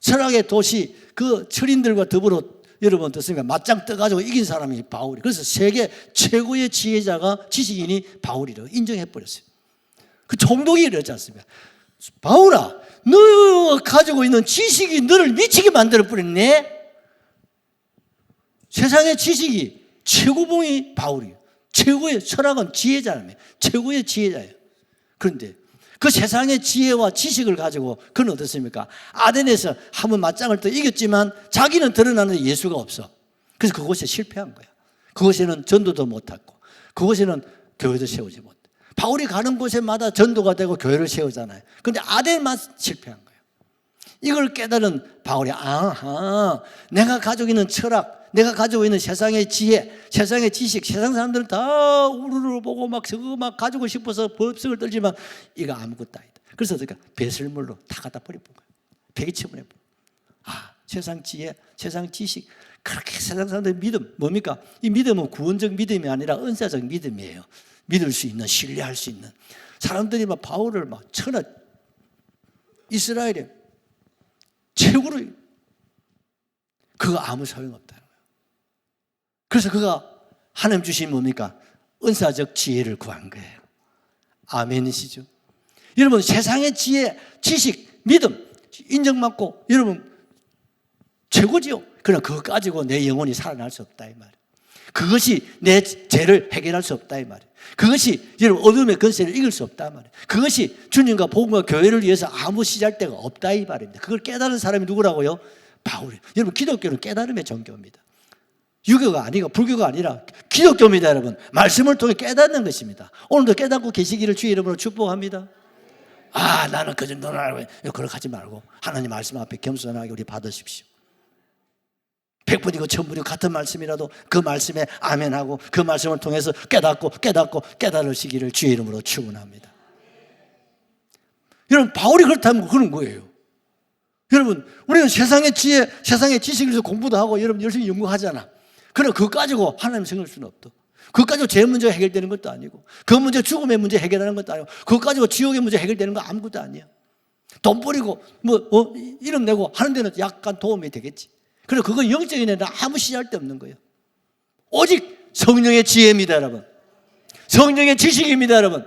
철학의 도시 그 철인들과 더불어 여러분 어떻습니까? 맞짱 떠가지고 이긴 사람이 바울이. 그래서 세계 최고의 지혜자가 지식인이 바울이라고 인정해버렸어요. 그 총독이 이러지 않습니까? 바울아, 너 가지고 있는 지식이 너를 미치게 만들어버렸네. 세상의 지식이 최고봉이 바울이에요. 최고의 철학은 지혜자라며. 최고의 지혜자예요. 그런데 그 세상의 지혜와 지식을 가지고 그는 어떻습니까? 아덴에서 한번 맞짱을 또 이겼지만 자기는 드러나는데 예수가 없어. 그래서 그곳에 실패한 거야. 그곳에는 전도도 못하고 그곳에는 교회도 세우지 못해. 바울이 가는 곳에마다 전도가 되고 교회를 세우잖아요. 그런데 아덴만 실패한 거예요. 이걸 깨달은 바울이 아하, 내가 가지고 있는 철학, 내가 가지고 있는 세상의 지혜, 세상의 지식, 세상 사람들은 다 우르르 보고 막 저거 막 가지고 싶어서 법석을 떨지만 이거 아무것도 아니다. 그래서 어떻게 배설물로 다 갖다 버려본 거예요. 폐기처분해 버려. 아, 세상 지혜, 세상 지식, 그렇게 세상 사람들의 믿음 뭡니까? 이 믿음은 구원적 믿음이 아니라 은사적 믿음이에요. 믿을 수 있는, 신뢰할 수 있는. 사람들이 막 바울을 막 천하 이스라엘에 최고로 그거 아무 소용없다는 거예요. 그래서 그가 하나님 주신 뭡니까? 은사적 지혜를 구한 거예요. 아멘이시죠? 여러분 세상의 지혜, 지식, 믿음 인정받고 여러분 최고지요. 그러나 그거 가지고 내 영혼이 살아날 수 없다 이 말이에요. 그것이 내 죄를 해결할 수 없다 이 말이에요. 그것이 여러분 어둠의 권세를 이길 수 없다 이 말이에요. 그것이 주님과 복음과 교회를 위해서 아무 시잘데가 없다 이 말입니다. 그걸 깨달은 사람이 누구라고요? 바울이에요. 여러분 기독교는 깨달음의 종교입니다. 유교가 아니고 불교가 아니라 기독교입니다. 여러분 말씀을 통해 깨닫는 것입니다. 오늘도 깨닫고 계시기를 주의 이름으로 축복합니다. 아 나는 그 정도는 알고 그렇게 하지 말고 하나님 말씀 앞에 겸손하게 우리 받으십시오. 100분이고 1000분이고 같은 말씀이라도 그 말씀에 아멘하고 그 말씀을 통해서 깨닫고 깨달으시기를 주의 이름으로 축원합니다. 여러분 바울이 그렇다면 그런 거예요. 여러분 우리는 세상의 지혜, 세상의 지식을 위해서 공부도 하고 여러분 열심히 연구하잖아. 그러나 그거 가지고 하나님 생각할 수는 없다. 그거 가지고 죄 문제가 해결되는 것도 아니고 그 문제 죽음의 문제 해결하는 것도 아니고 그거 가지고 지옥의 문제 해결되는 거 아무것도 아니야. 돈 버리고 이름 내고 하는 데는 약간 도움이 되겠지. 그리고 그건 영적인 애는 아무 쓰잘데없는 거예요. 오직 성령의 지혜입니다, 여러분. 성령의 지식입니다, 여러분.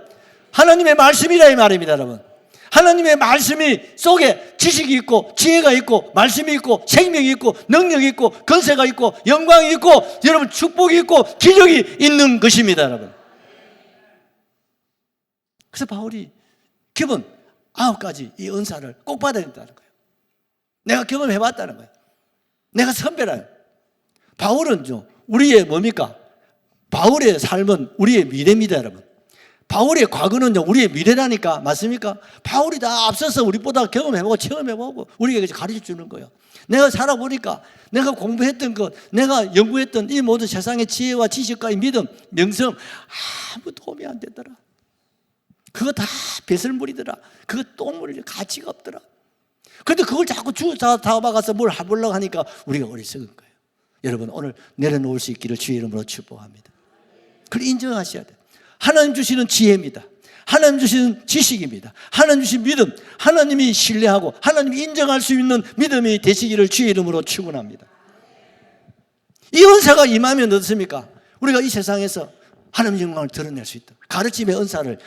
하나님의 말씀이라 이 말입니다, 여러분. 하나님의 말씀이 속에 지식이 있고 지혜가 있고 말씀이 있고 생명이 있고 능력이 있고 권세가 있고 영광이 있고 여러분 축복이 있고 기적이 있는 것입니다, 여러분. 그래서 바울이 기본 9가지 이 은사를 꼭 받아야 된다는 거예요. 내가 경험해봤다는 거예요. 내가 선배라요. 바울은요, 우리의 뭡니까? 바울의 삶은 우리의 미래입니다, 여러분. 바울의 과거는요, 우리의 미래라니까. 맞습니까? 바울이 다 앞서서 우리보다 경험해보고 체험해보고 우리에게 가르쳐 주는 거예요. 내가 살아보니까 내가 공부했던 것, 내가 연구했던 이 모든 세상의 지혜와 지식과 이 믿음, 명성 아무 도움이 안 되더라. 그거 다 배설물이더라. 그거 똥물 가치가 없더라. 그런데 그걸 자꾸 잡아가서 뭘 해보려고 하니까 우리가 어리석은 거예요. 여러분, 오늘 내려놓을 수 있기를 주의 이름으로 축복합니다. 그걸 인정하셔야 돼요. 하나님 주시는 지혜입니다. 하나님 주시는 지식입니다. 하나님 주신 믿음, 하나님이 신뢰하고 하나님이 인정할 수 있는 믿음이 되시기를 주의 이름으로 축원합니다. 이 은사가 임하면 어떻습니까? 우리가 이 세상에서 하나님의 영광을 드러낼 수 있다. 가르침의 은사를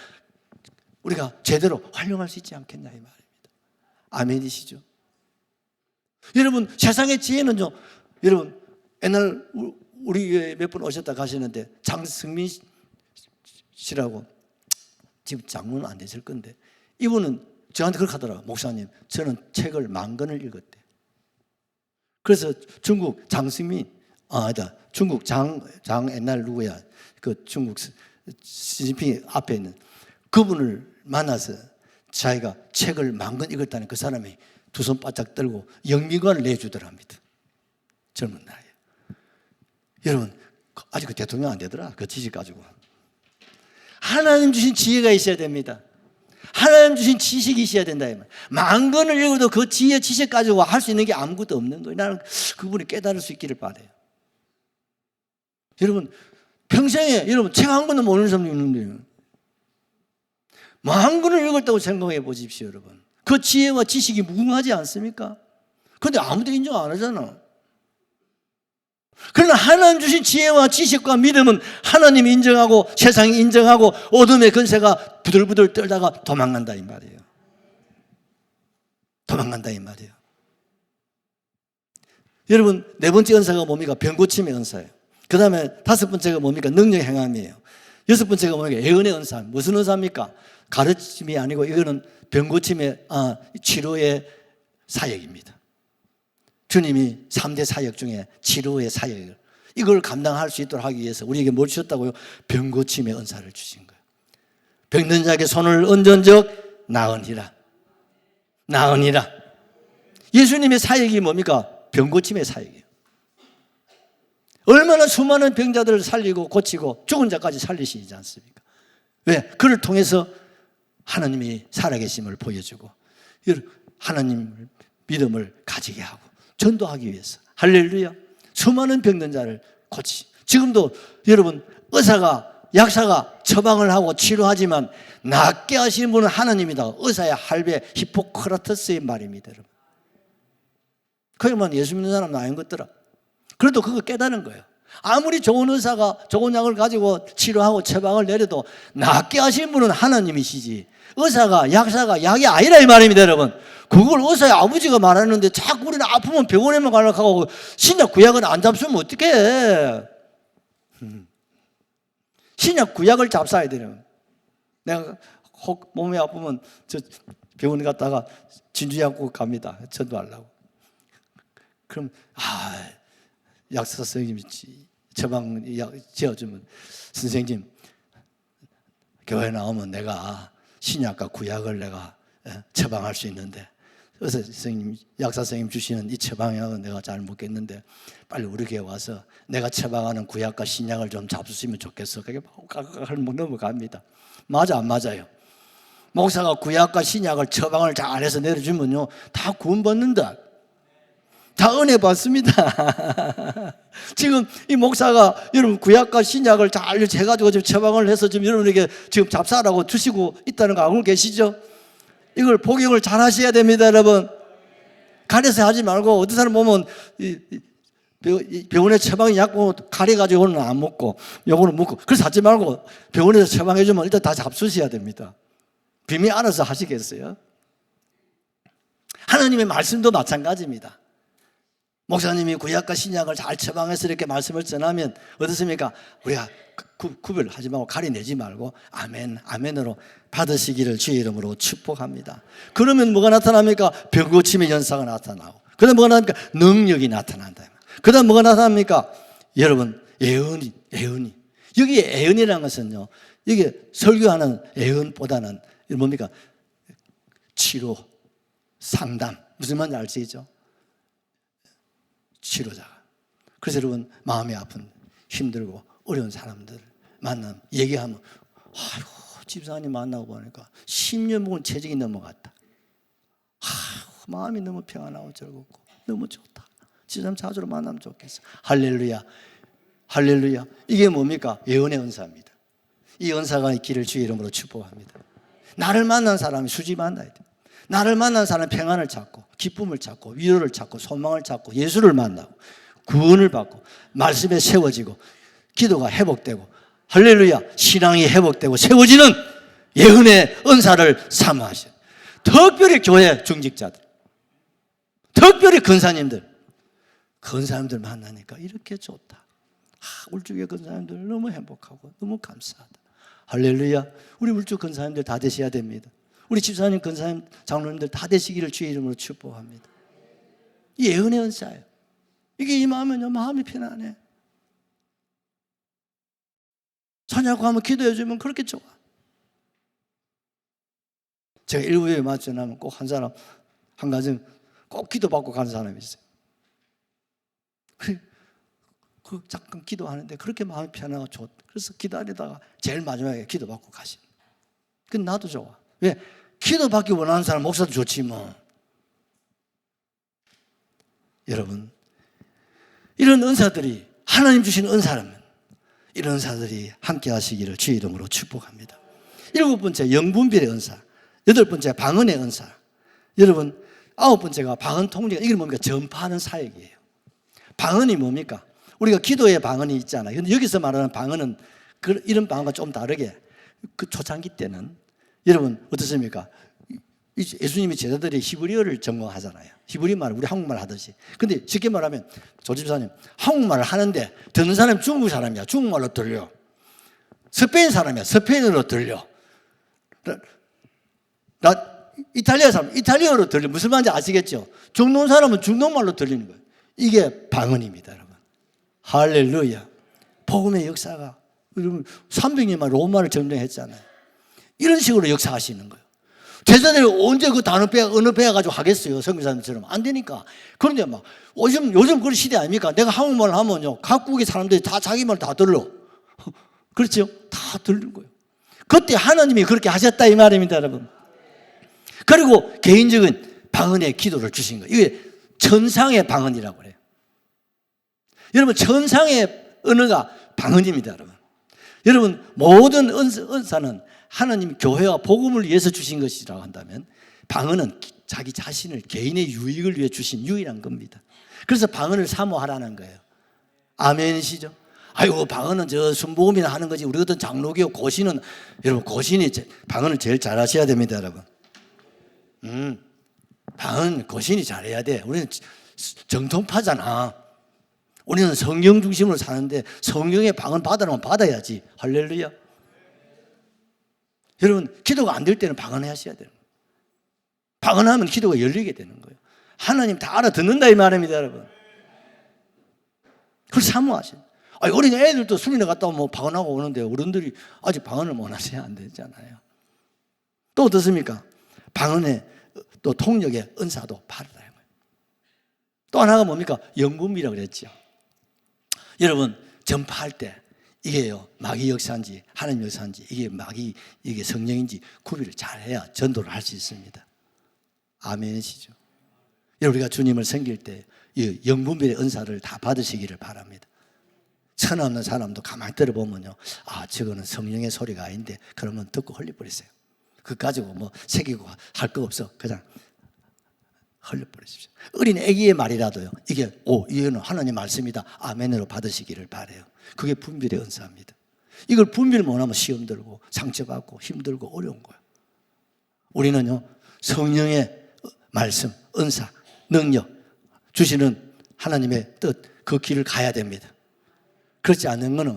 우리가 제대로 활용할 수 있지 않겠냐 이 말입니다. 아멘이시죠? 여러분, 세상의 지혜는요, 여러분 옛날 우리 교회 몇 분 오셨다 가시는데 장승민 씨라고 지금 장로는 안 되실 건데 이분은 저한테 그렇게 하더라고요. 목사님, 저는 책을 10,000권을 읽었대. 그래서 중국 장승민, 아니다, 중국 장 옛날 누구야? 그 중국 시진핑 앞에 있는 그분을 만나서 자기가 책을 10,000권 읽었다는 그 사람이 두 손 바짝 들고 영미관을 내주더랍니다. 젊은 나이에. 여러분, 아직 그 대통령 안 되더라. 그 지식 가지고. 하나님 주신 지혜가 있어야 됩니다. 하나님 주신 지식이 있어야 된다. 10,000권을 읽어도 그 지혜, 지식 가지고 할 수 있는 게 아무것도 없는 거예요. 나는 그분이 깨달을 수 있기를 바라요. 여러분, 평생에 여러분 책 한 권도 모르는 사람이 있는데요. 10,000권을 읽었다고 생각해 보십시오, 여러분. 그 지혜와 지식이 무궁하지 않습니까? 그런데 아무도 인정 안 하잖아. 그러나 하나님 주신 지혜와 지식과 믿음은 하나님이 인정하고 세상이 인정하고 어둠의 권세가 부들부들 떨다가 도망간다 이 말이에요. 도망간다 이 말이에요. 여러분, 4번째 은사가 뭡니까? 병고침의 은사예요. 그 다음에 5번째가 뭡니까? 능력 행함이에요. 6번째가 뭡니까? 예언의 은사. 무슨 은사입니까? 가르침이 아니고 이거는 병고침의 치료의 사역입니다. 주님이 3대 사역 중에 치료의 사역을 이걸 감당할 수 있도록 하기 위해서 우리에게 뭘 주셨다고요? 병고침의 은사를 주신 거예요. 병든 자에게 손을 얹은즉 나으니라. 나으니라. 예수님의 사역이 뭡니까? 병고침의 사역이에요. 얼마나 수많은 병자들을 살리고 고치고 죽은 자까지 살리시지 않습니까? 왜? 그를 통해서 하나님이 살아계심을 보여주고 하나님 믿음을 가지게 하고 전도하기 위해서. 할렐루야. 수많은 병든 자를 고치. 지금도 여러분 의사가 약사가 처방을 하고 치료하지만 낫게 하시는 분은 하나님이다. 의사의 할배 히포크라테스의 말입니다, 여러분. 그야만 예수 믿는 사람은 아닌 것더라. 그래도 그거 깨닫는 거예요. 아무리 좋은 의사가 좋은 약을 가지고 치료하고 처방을 내려도 낫게 하시는 분은 하나님이시지 의사가 약사가 약이 아니라 이 말입니다, 여러분. 그걸 의사의 아버지가 말하는데 자꾸 우리는 아프면 병원에만 가려고 하고 신약 구약은 안 잡수면 어떡해. 신약 구약을 잡숴야 돼요. 내가 혹 몸이 아프면 저 병원에 갔다가 진주약국 갑니다. 전도하려고. 그럼 약사 선생님이 처방 약 지어주면 선생님 교회 나오면 내가 신약과 구약을 내가 처방할 수 있는데 의사 선생님, 약사 선생님 주시는 이 처방약은 내가 잘 먹겠는데 빨리 우리 교회 와서 내가 처방하는 구약과 신약을 좀 잡수시면 좋겠어. 그게 넘어갑니다. 맞아 안 맞아요? 목사가 구약과 신약을 처방을 잘해서 내려주면요 다 구원받는다. 다 은혜 받습니다. 지금 이 목사가 여러분 구약과 신약을 잘 해가지고 지금 처방을 해서 지금 여러분에게 지금 잡사라고 주시고 있다는 거 알고 계시죠? 이걸 복용을 잘 하셔야 됩니다, 여러분. 가려서 하지 말고, 어떤 사람 보면 병원에 처방이 약 보면 가려가지고 이거는 안 먹고 요거는 먹고, 그래서 하지 말고 병원에서 처방해주면 일단 다 잡수셔야 됩니다. 비밀 알아서 하시겠어요? 하나님의 말씀도 마찬가지입니다. 목사님이 구약과 신약을 잘 처방해서 이렇게 말씀을 전하면 어떻습니까? 우리가 구별하지 말고 가려내지 말고 아멘, 아멘으로 받으시기를 주의 이름으로 축복합니다. 그러면 뭐가 나타납니까? 병 고침의 연사가 나타나고, 그 다음 뭐가 나타납니까? 능력이 나타난다. 그 다음 뭐가 나타납니까? 여러분, 예언이. 여기 예언이라는 것은요, 이게 설교하는 예언보다는 뭡니까? 치료, 상담. 무슨 말인지 아시죠? 치료자가. 그래서 여러분, 마음이 아픈, 힘들고 어려운 사람들 만나면 얘기하면, 아이고, 집사님 만나고 보니까 10년 묵은 체증이 넘어갔다. 아이고, 마음이 너무 평안하고 즐겁고 너무 좋다. 집사님 자주 만나면 좋겠어. 할렐루야, 할렐루야. 이게 뭡니까? 예언의 은사입니다. 이 은사가 있기를 주의 이름으로 축복합니다. 나를 만난 사람이 수지 만나야 돼. 나를 만난 사람은 평안을 찾고 기쁨을 찾고 위로를 찾고 소망을 찾고 예수를 만나고 구원을 받고 말씀에 세워지고 기도가 회복되고 할렐루야, 신앙이 회복되고 세워지는 예언의 은사를 사모하셔요. 특별히 교회 중직자들, 특별히 근사님들 만나니까 이렇게 좋다. 울주교 근사님들 너무 행복하고 너무 감사하다. 할렐루야. 우리 울주 근사님들 다 되셔야 됩니다. 우리 집사님, 근사님, 장로님들 다 되시기를 주의 이름으로 축복합니다. 이 예언의 은사예요. 이게 임하면요, 마음이 편안해. 찬양하고 하면 기도해주면 그렇게 좋아. 제가 일부에 맞춰나면 꼭 한 사람, 한 가정 꼭 기도받고 가는 사람이 있어요. 잠깐 기도하는데 그렇게 마음이 편하고 좋다. 그래서 기다리다가 제일 마지막에 기도받고 가십니다. 근데 나도 좋아. 왜? 기도받기 원하는 사람 목사도 좋지 뭐. 여러분, 이런 은사들이 하나님 주신 은사라면 이런 은사들이 함께 하시기를 주의 이름으로 축복합니다. 7번째, 영분별의 은사. 8번째, 방언의 은사. 여러분, 9번째가 방언 통역. 이게 뭡니까? 전파하는 사역이에요. 방언이 뭡니까? 우리가 기도의 방언이 있잖아요. 근데 여기서 말하는 방언은 이런 방언과 좀 다르게 그 초창기 때는 여러분 어떻습니까? 예수님이 제자들이 히브리어를 전공하잖아요. 히브리 말, 우리 한국말 하듯이. 근데 쉽게 말하면 조집사님 한국말을 하는데 듣는 사람이 중국 사람이야. 중국말로 들려. 스페인 사람이야. 스페인어로 들려. 이탈리아 사람 이탈리아어로 들려. 무슨 말인지 아시겠죠? 중동 사람은 중동말로 들리는 거예요. 이게 방언입니다, 여러분. 할렐루야. 복음의 역사가 300년 만에 로마를 점령했잖아요. 이런 식으로 역사하시는 거예요. 제자들이 언제 그 단어 언어 배워가지고 하겠어요? 선교사님처럼. 안 되니까. 그런데 막 요즘 그런 시대 아닙니까? 내가 한국말을 하면요, 각국의 사람들이 다 자기 말 다 들러. 그렇죠? 다 듣는 거예요. 그때 하나님이 그렇게 하셨다 이 말입니다, 여러분. 그리고 개인적인 방언의 기도를 주신 거예요. 이게 천상의 방언이라고 그래요. 여러분, 천상의 언어가 방언입니다, 여러분. 여러분, 모든 은사는 하나님 교회와 복음을 위해서 주신 것이라고 한다면 방언은 자기 자신을 개인의 유익을 위해 주신 유일한 겁니다. 그래서 방언을 사모하라는 거예요. 아멘이시죠? 아이고, 방언은 저 순복음이나 하는 거지. 우리 같은 장로교 고신은, 여러분, 고신이 방언을 제일 잘 하셔야 됩니다, 여러분. 방언 고신이 잘해야 돼. 우리는 정통파잖아. 우리는 성경 중심으로 사는데 성경의 방언 받으라면 받아야지. 할렐루야. 여러분, 기도가 안 될 때는 방언하셔야 되는 거예요. 방언하면 기도가 열리게 되는 거예요. 하나님 다 알아듣는다 이 말입니다, 여러분. 그걸 사모하세요. 어린 애들도 수련회 갔다 오면 방언하고 오는데 어른들이 아직 방언을 못 하셔야 안 되잖아요. 또 어떻습니까? 방언의 또 통역의 은사도 바르다. 또 하나가 뭡니까? 영분이라고 그랬죠. 여러분, 전파할 때 이게요, 마귀 역사인지 하나님 역사인지 이게 성령인지 구별을 잘해야 전도를 할 수 있습니다. 아멘이시죠? 우리가 주님을 섬길 때 이 영분별의 은사를 다 받으시기를 바랍니다. 천하 없는 사람도 가만히 들어보면요, 아, 저거는 성령의 소리가 아닌데 그러면 듣고 흘려버리세요. 그거 가지고 뭐 새기고 할 거 없어. 그냥 흘려버리십시오. 어린 애기의 말이라도요. 이거는 하나님 말씀이다. 아멘으로 받으시기를 바라요. 그게 분별의 은사입니다. 이걸 분별 못하면 시험 들고 상처받고 힘들고 어려운 거예요. 우리는요, 성령의 말씀, 은사, 능력 주시는 하나님의 뜻, 그 길을 가야 됩니다. 그렇지 않는 거는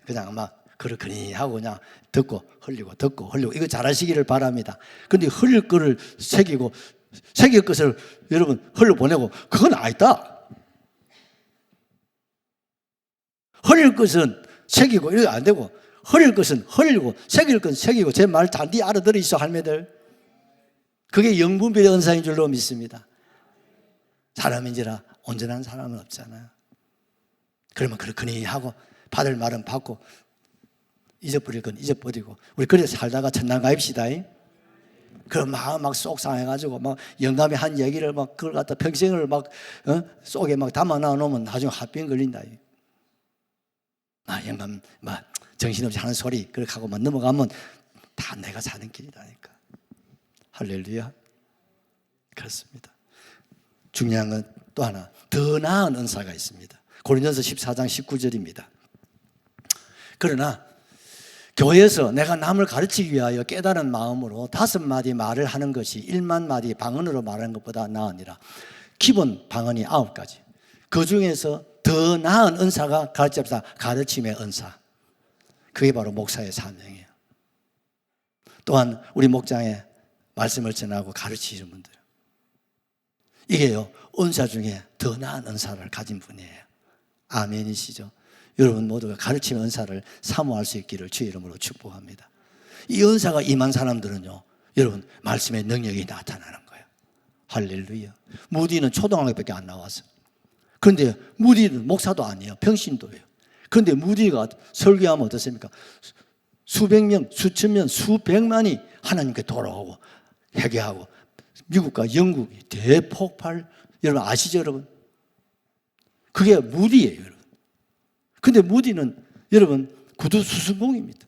그냥 그렇거니 하고 그냥 듣고 흘리고 이거 잘하시기를 바랍니다. 근데 흘릴 거를 새길 것을 여러분 흘려보내고 그건 아니다. 흘릴 것은 새기고 이거 안 되고 흘릴 것은 흘리고 새길 것은 새기고 제 말 단디 알아들어 있어 할매들. 그게 영분별의 은사인 줄로 믿습니다. 사람인지라 온전한 사람은 없잖아요. 그러면 그렇거니 하고 받을 말은 받고 잊어버릴 건 잊어버리고 우리 그래서 살다가 천당 가입시다. 그럼 막 속 상해가지고 막 영감의 한 얘기를 막 그걸 갖다 평생을 속에 막 담아 놔놓으면 나중에 합병 걸린다. 영감 정신없이 하는 소리 그렇게 하고 막 넘어가면 다 내가 사는 길이라니까. 할렐루야. 그렇습니다. 중요한 건 또 하나 더 나은 은사가 있습니다. 고린도서 14장 19절입니다. 그러나 교회에서 내가 남을 가르치기 위하여 깨달은 마음으로 5마디 말을 하는 것이 1만 마디 방언으로 말하는 것보다 나으니라. 기본 방언이 9가지. 그 중에서 더 나은 은사가 가르침의 은사. 그게 바로 목사의 사명이에요. 또한 우리 목장에 말씀을 전하고 가르치시는 분들, 이게요 은사 중에 더 나은 은사를 가진 분이에요. 아멘이시죠? 여러분 모두가 가르침의 은사를 사모할 수 있기를 주의 이름으로 축복합니다. 이 은사가 임한 사람들은요, 여러분 말씀의 능력이 나타나는 거예요. 할렐루야. 무디는 초등학교밖에 안 나왔어요. 그런데 무디는 목사도 아니에요. 평신도예요. 그런데 무디가 설교하면 어떻습니까? 수백 명, 수천 명, 수백만이 하나님께 돌아오고 회개하고 미국과 영국이 대폭발, 여러분 아시죠 여러분? 그게 무디예요 여러분. 근데 무디는 여러분 구두 수습공입니다.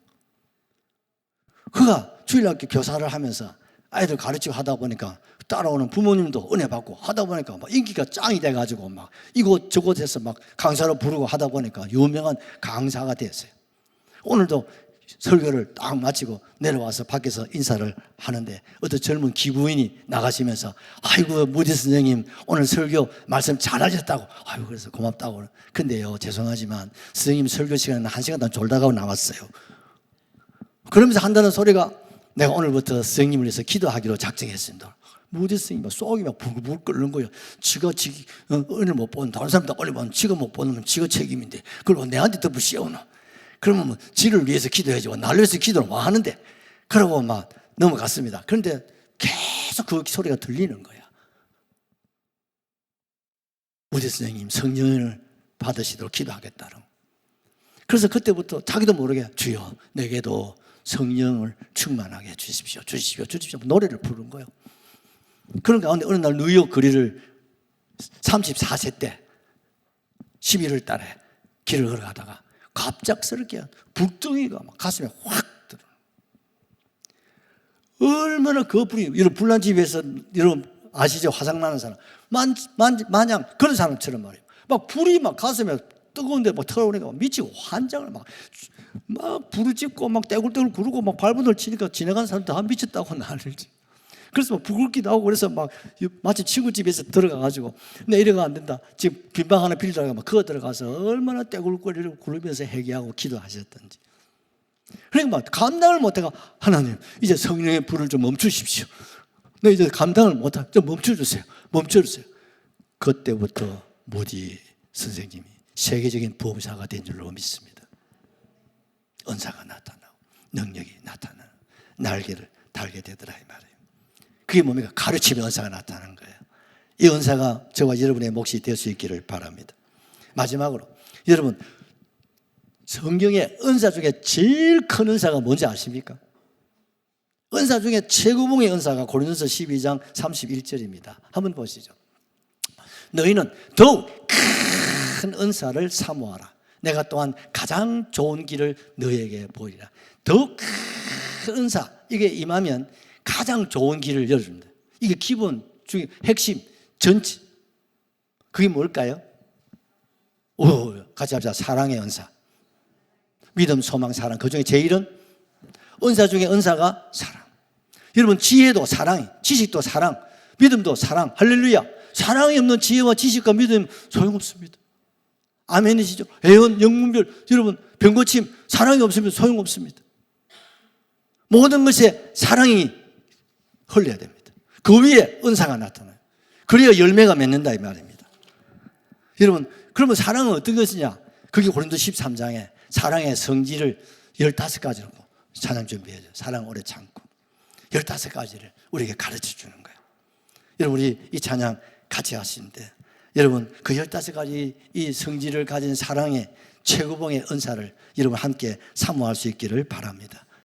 그가 주일학교 교사를 하면서 아이들 가르치고 하다 보니까 따라오는 부모님도 은혜 받고 하다 보니까 막 인기가 짱이 돼가지고 막 이곳 저곳에서 막 강사로 부르고 하다 보니까 유명한 강사가 됐어요. 오늘도 설교를 딱 마치고 내려와서 밖에서 인사를 하는데 어떤 젊은 기부인이 나가시면서 아이고 무디 선생님 오늘 설교 말씀 잘하셨다고, 아이고 그래서 고맙다고. 근데요 죄송하지만 선생님 설교 시간에 1시간 동안 졸다가고 나왔어요. 그러면서 한다는 소리가 내가 오늘부터 선생님을 위해서 기도하기로 작정했습니다. 무디 선생님 속이 막 불불 끓는 거예요. 지가 은혜를 못 보는 다른 사람 다 올려 보면 지가 못 보는 건 지가 책임인데 그걸 내한테 덮을 씌우노. 그러면 뭐 지를 위해서 기도해야지 나를 위해서 기도를 뭐 하는데, 그러고 막 넘어갔습니다. 그런데 계속 그 소리가 들리는 거야. 무디 선생님 성령을 받으시도록 기도하겠다고. 그래서 그때부터 자기도 모르게 주여 내게도 성령을 충만하게 해주십시오. 주십시오. 노래를 부른 거예요. 그런 가운데 어느 날 뉴욕 거리를 34세 때 11월 달에 길을 걸어가다가 갑작스럽게 불덩이가 막 가슴에 확 들어. 얼마나 그 불이, 여러분 불난집에서 여러분 아시죠? 화상 나는 사람 마냥 그런 사람처럼 말이에요. 막 불이 막 가슴에 뜨거운데 막 털어오니까 막 미치고 환장을 막 불을 찍고 막 떼굴떼굴 구르고 막 발버둥을 치니까 지나간 사람들 다 미쳤다고 난리지. 그래서 막 부글기도 하고 그래서 막 마치 친구 집에서 들어가가지고 내 이래가 안 된다. 지금 빈방 하나 빌려다가 막 그거 들어가서 얼마나 떼굴거리를 구르면서 회개하고 기도하셨던지. 그러니까 막 감당을 못해가 하나님 이제 성령의 불을 좀 멈추십시오. 내 이제 감당을 못하, 좀 멈춰주세요. 멈춰주세요. 그때부터 무디 선생님이 세계적인 보험사가 된 줄로 믿습니다. 은사가 나타나고 능력이 나타나고 날개를 달게 되더라 이 말이에요. 그게 뭡니까? 가르침의 은사가 나타나는 거예요. 이 은사가 저와 여러분의 몫이 될 수 있기를 바랍니다. 마지막으로 여러분 성경의 은사 중에 제일 큰 은사가 뭔지 아십니까? 은사 중에 최고봉의 은사가 고린도서 12장 31절입니다. 한번 보시죠. 너희는 더욱 큰 은사를 사모하라. 내가 또한 가장 좋은 길을 너희에게 보이라. 더욱 은사 이게 임하면 가장 좋은 길을 열어줍니다. 이게 기본 중에 핵심 전체. 그게 뭘까요? 같이 합시다. 사랑의 은사. 믿음, 소망, 사랑. 그 중에 제일은 은사 중에 은사가 사랑. 여러분 지혜도 사랑, 지식도 사랑, 믿음도 사랑. 할렐루야. 사랑이 없는 지혜와 지식과 믿음 소용없습니다. 아멘이시죠? 애원, 영문별, 여러분 병고침 사랑이 없으면 소용없습니다. 모든 것에 사랑이 흘려야 됩니다. 그 위에 은사가 나타나요. 그래야 열매가 맺는다 이 말입니다. 여러분 그러면 사랑은 어떤 것이냐? 그게 고린도 13장에 사랑의 성질을 15가지로 찬양 준비해줘. 사랑 오래 참고 15가지를 우리에게 가르쳐 주는 거예요. 여러분 우리 이 찬양 같이 하시는데 여러분 그 15가지 이 성질을 가진 사랑의 최고봉의 은사를 여러분 함께 사모할 수 있기를 바랍니다.